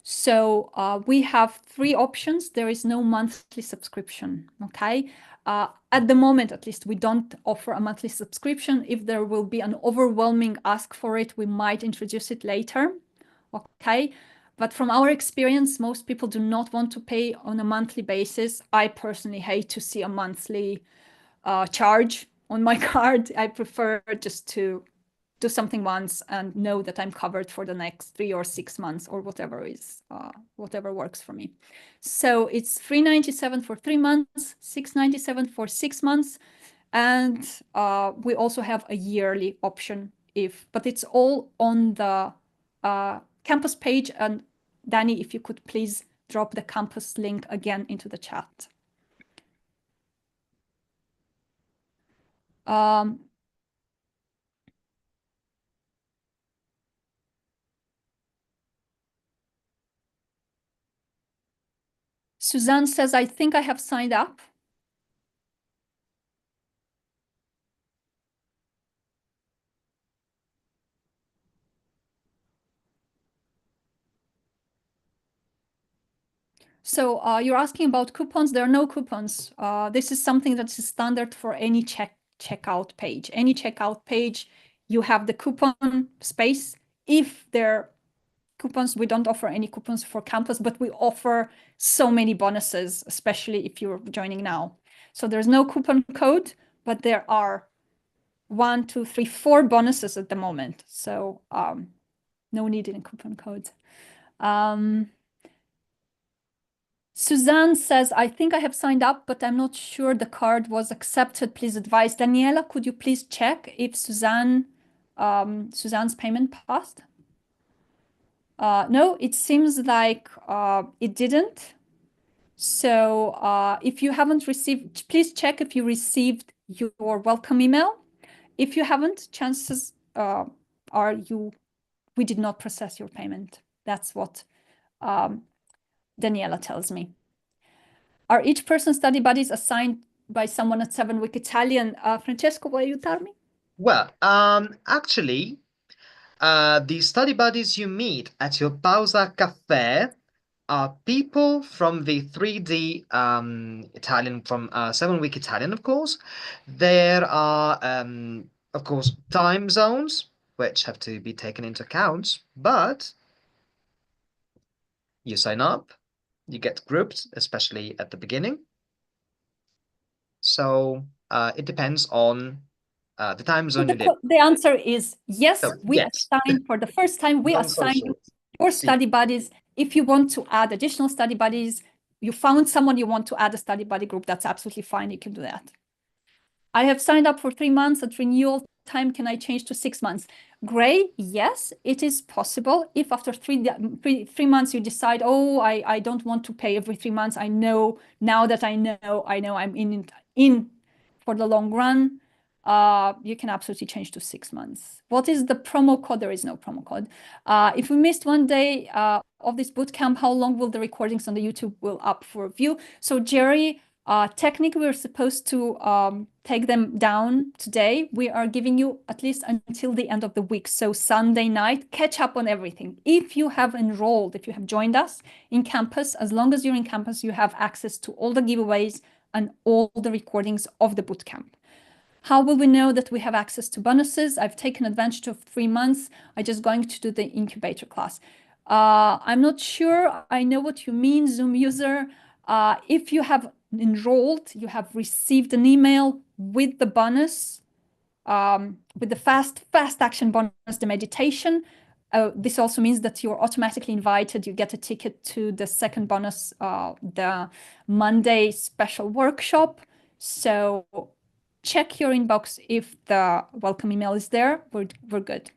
So we have 3 options. There is no monthly subscription, okay? At the moment, at least, we don't offer a monthly subscription. If there will be an overwhelming ask for it, we might introduce it later, okay? But from our experience, most people do not want to pay on a monthly basis. I personally hate to see a monthly charge on my card. I prefer just to do something once and know that I'm covered for the next 3 or 6 months or whatever works for me. So it's $397 for 3 months, $697 for 6 months, and we also have a yearly option but it's all on the campus page. And Danny, if you could please drop the campus link again into the chat. Suzanne says, I think I have signed up. So you're asking about coupons. There are no coupons. This is something that's standard for any checkout page. Any checkout page, you have the coupon space. If there are coupons, we don't offer any coupons for campus, but we offer so many bonuses, especially if you're joining now. So there's no coupon code, but there are 1, 2, 3, 4 bonuses at the moment. So no need in a coupon code. Suzanne says, I think I have signed up, but I'm not sure the card was accepted. Please advise. Daniela, could you please check if Suzanne's payment passed? No, it seems like it didn't. So if you haven't received, please check if you received your welcome email. If you haven't, chances are we did not process your payment. That's what Daniela tells me. Are each person study buddies assigned by someone at 7 Week Italian? Francesco, will you tell me? Well, actually, the study buddies you meet at your pausa cafe are people from the 3D Italian, from 7 Week Italian, of course. There are, of course, time zones, which have to be taken into account, but you sign up, you get grouped, especially at the beginning. So it depends on the time So zone you live. the answer is yes, So, we yes, assigned for the first time, we long story assigned you short. Or study buddies. If you want to add additional study buddies, you found someone you want to add a study buddy group, that's absolutely fine. You can do that. I have signed up for 3 months. At renewal time, can I change to 6 months? Gray, yes, it is possible. If after three months you decide, oh, I don't want to pay every 3 months. I know now that I know I'm in for the long run. You can absolutely change to 6 months. What is the promo code? There is no promo code. If we missed one day of this bootcamp, how long will the recordings on the YouTube will up for view? So Jerry, technically, we're supposed to take them down today. We are giving you at least until the end of the week. So Sunday night, catch up on everything. If you have enrolled, if you have joined us in campus, as long as you're in campus, you have access to all the giveaways and all the recordings of the bootcamp. How will we know that we have access to bonuses? I've taken advantage of 3 months. I'm just going to do the incubator class. I'm not sure. I know what you mean, Zoom user. If you have enrolled, you have received an email with the bonus, with the fast action bonus, the meditation. This also means that you're automatically invited. You get a ticket to the second bonus, the Monday special workshop. So check your inbox if the welcome email is there. We're good.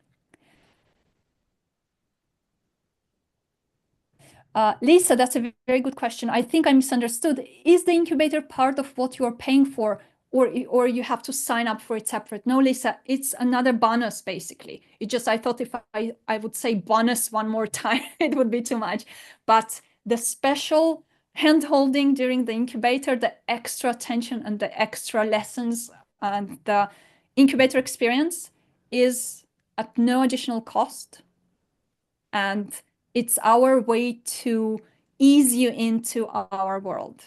Lisa, that's a very good question. I think I misunderstood. Is the incubator part of what you're paying for, or you have to sign up for it separate? No, Lisa, it's another bonus, basically. I thought if I would say bonus one more time, it would be too much. But the special hand-holding during the incubator, the extra attention and the extra lessons and the incubator experience is at no additional cost. And it's our way to ease you into our world.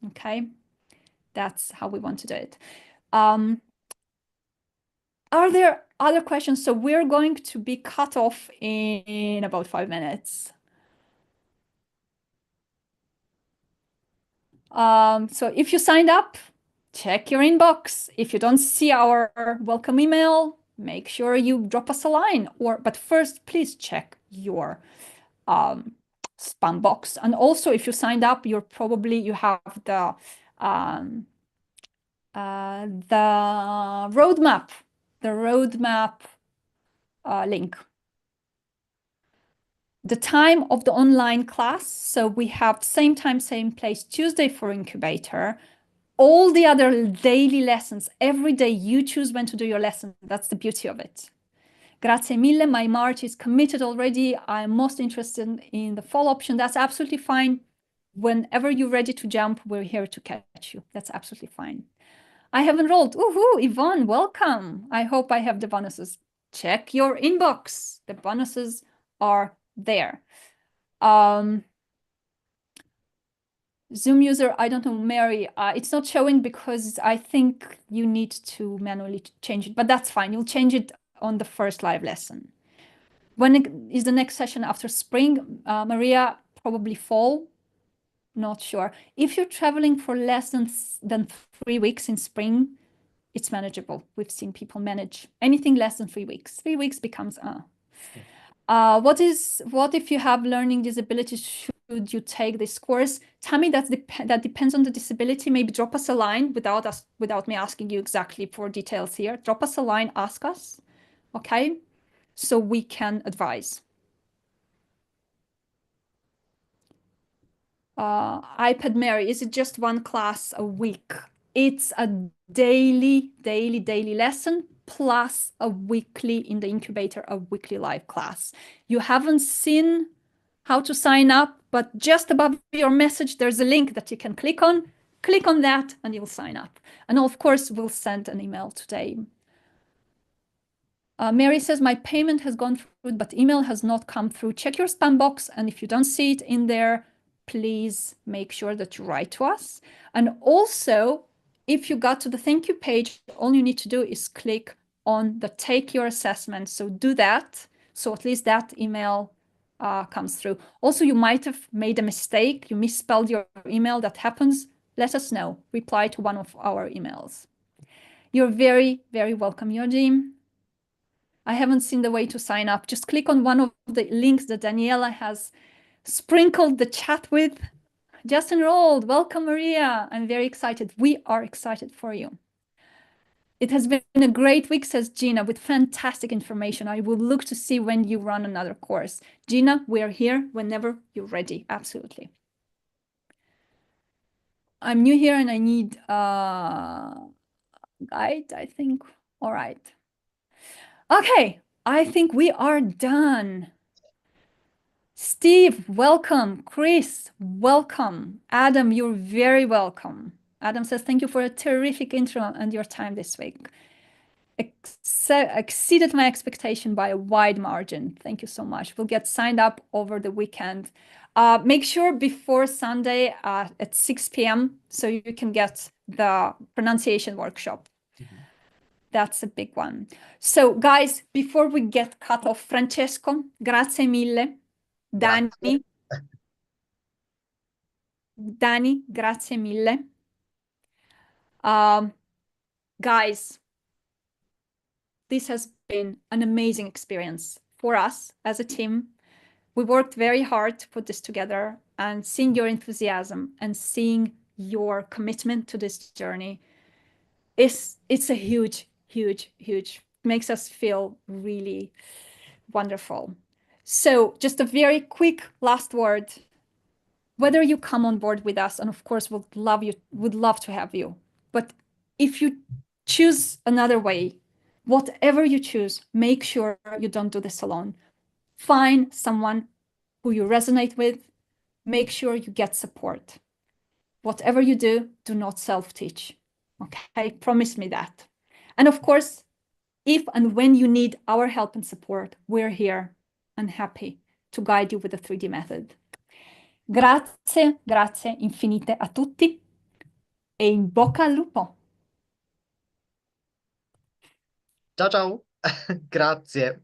Okay, that's how we want to do it. Are there other questions? So we're going to be cut off in about 5 minutes. So if you signed up, check your inbox. If you don't see our welcome email, make sure you drop us a line. But first, please check your spam box. And also, if you signed up, you have the roadmap, link. The time of the online class. So we have same time, same place, Tuesday for incubator. All the other daily lessons, every day you choose when to do your lesson. That's the beauty of it. Grazie mille. My March is committed already. I'm most interested in the fall option. That's absolutely fine. Whenever you're ready to jump, we're here to catch you. That's absolutely fine. I have enrolled. Woohoo, Yvonne, welcome. I hope I have the bonuses. Check your inbox. The bonuses are there. Zoom user, I don't know, Mary, it's not showing because I think you need to manually change it, but that's fine. You'll change it on the first live lesson. When is the next session after spring? Maria, probably fall. Not sure. If you're traveling for less than 3 weeks in spring, it's manageable. We've seen people manage anything less than 3 weeks. 3 weeks becomes what if you have learning disabilities? Should you take this course? Tammy, that depends on the disability. Maybe drop us a line without me asking you exactly for details here. Drop us a line, ask us, okay? So we can advise. iPad Mary, is it just one class a week? It's a daily lesson plus a weekly in the incubator, a weekly live class. You haven't seen how to sign up, but just above your message, there's a link that you can click on. Click on that and you'll sign up. And of course, we'll send an email today. Mary says, my payment has gone through, but email has not come through. Check your spam box. And if you don't see it in there, please make sure that you write to us. And also, if you got to the thank you page, all you need to do is click on the take your assessment. So do that. So at least that email comes through. Also, you might have made a mistake. You misspelled your email. That happens. Let us know. Reply to one of our emails. You're very, very welcome, Yojim. I haven't seen the way to sign up. Just click on one of the links that Daniela has sprinkled the chat with. Just enrolled. Welcome, Maria. I'm very excited. We are excited for you. It has been a great week, says Gina, with fantastic information. I will look to see when you run another course. Gina, we are here whenever you're ready. Absolutely. I'm new here and I need a guide, I think. All right. Okay, I think we are done. Steve, welcome. Chris, welcome. Adam, you're very welcome. Adam says, thank you for a terrific intro and your time this week. Exceeded my expectation by a wide margin. Thank you so much. We'll get signed up over the weekend. Make sure before Sunday at 6 p.m. so you can get the pronunciation workshop. Mhm. That's a big one. So, guys, before we get cut off, Francesco, grazie mille. Grazie. Dani, Dani, grazie mille. Um, Guys, this has been an amazing experience for us as a team. We worked very hard to put this together, and seeing your enthusiasm and seeing your commitment to this journey it's a huge makes us feel really wonderful. So just a very quick last word. Whether you come on board with us, and of course would love to have you, but if you choose another way, whatever you choose, make sure you don't do this alone. Find someone who you resonate with. Make sure you get support. Whatever you do, do not self-teach. Okay, promise me that. And of course, if and when you need our help and support, we're here and happy to guide you with the 3D method. Grazie, grazie infinite a tutti e in bocca al lupo. Ciao ciao. Grazie.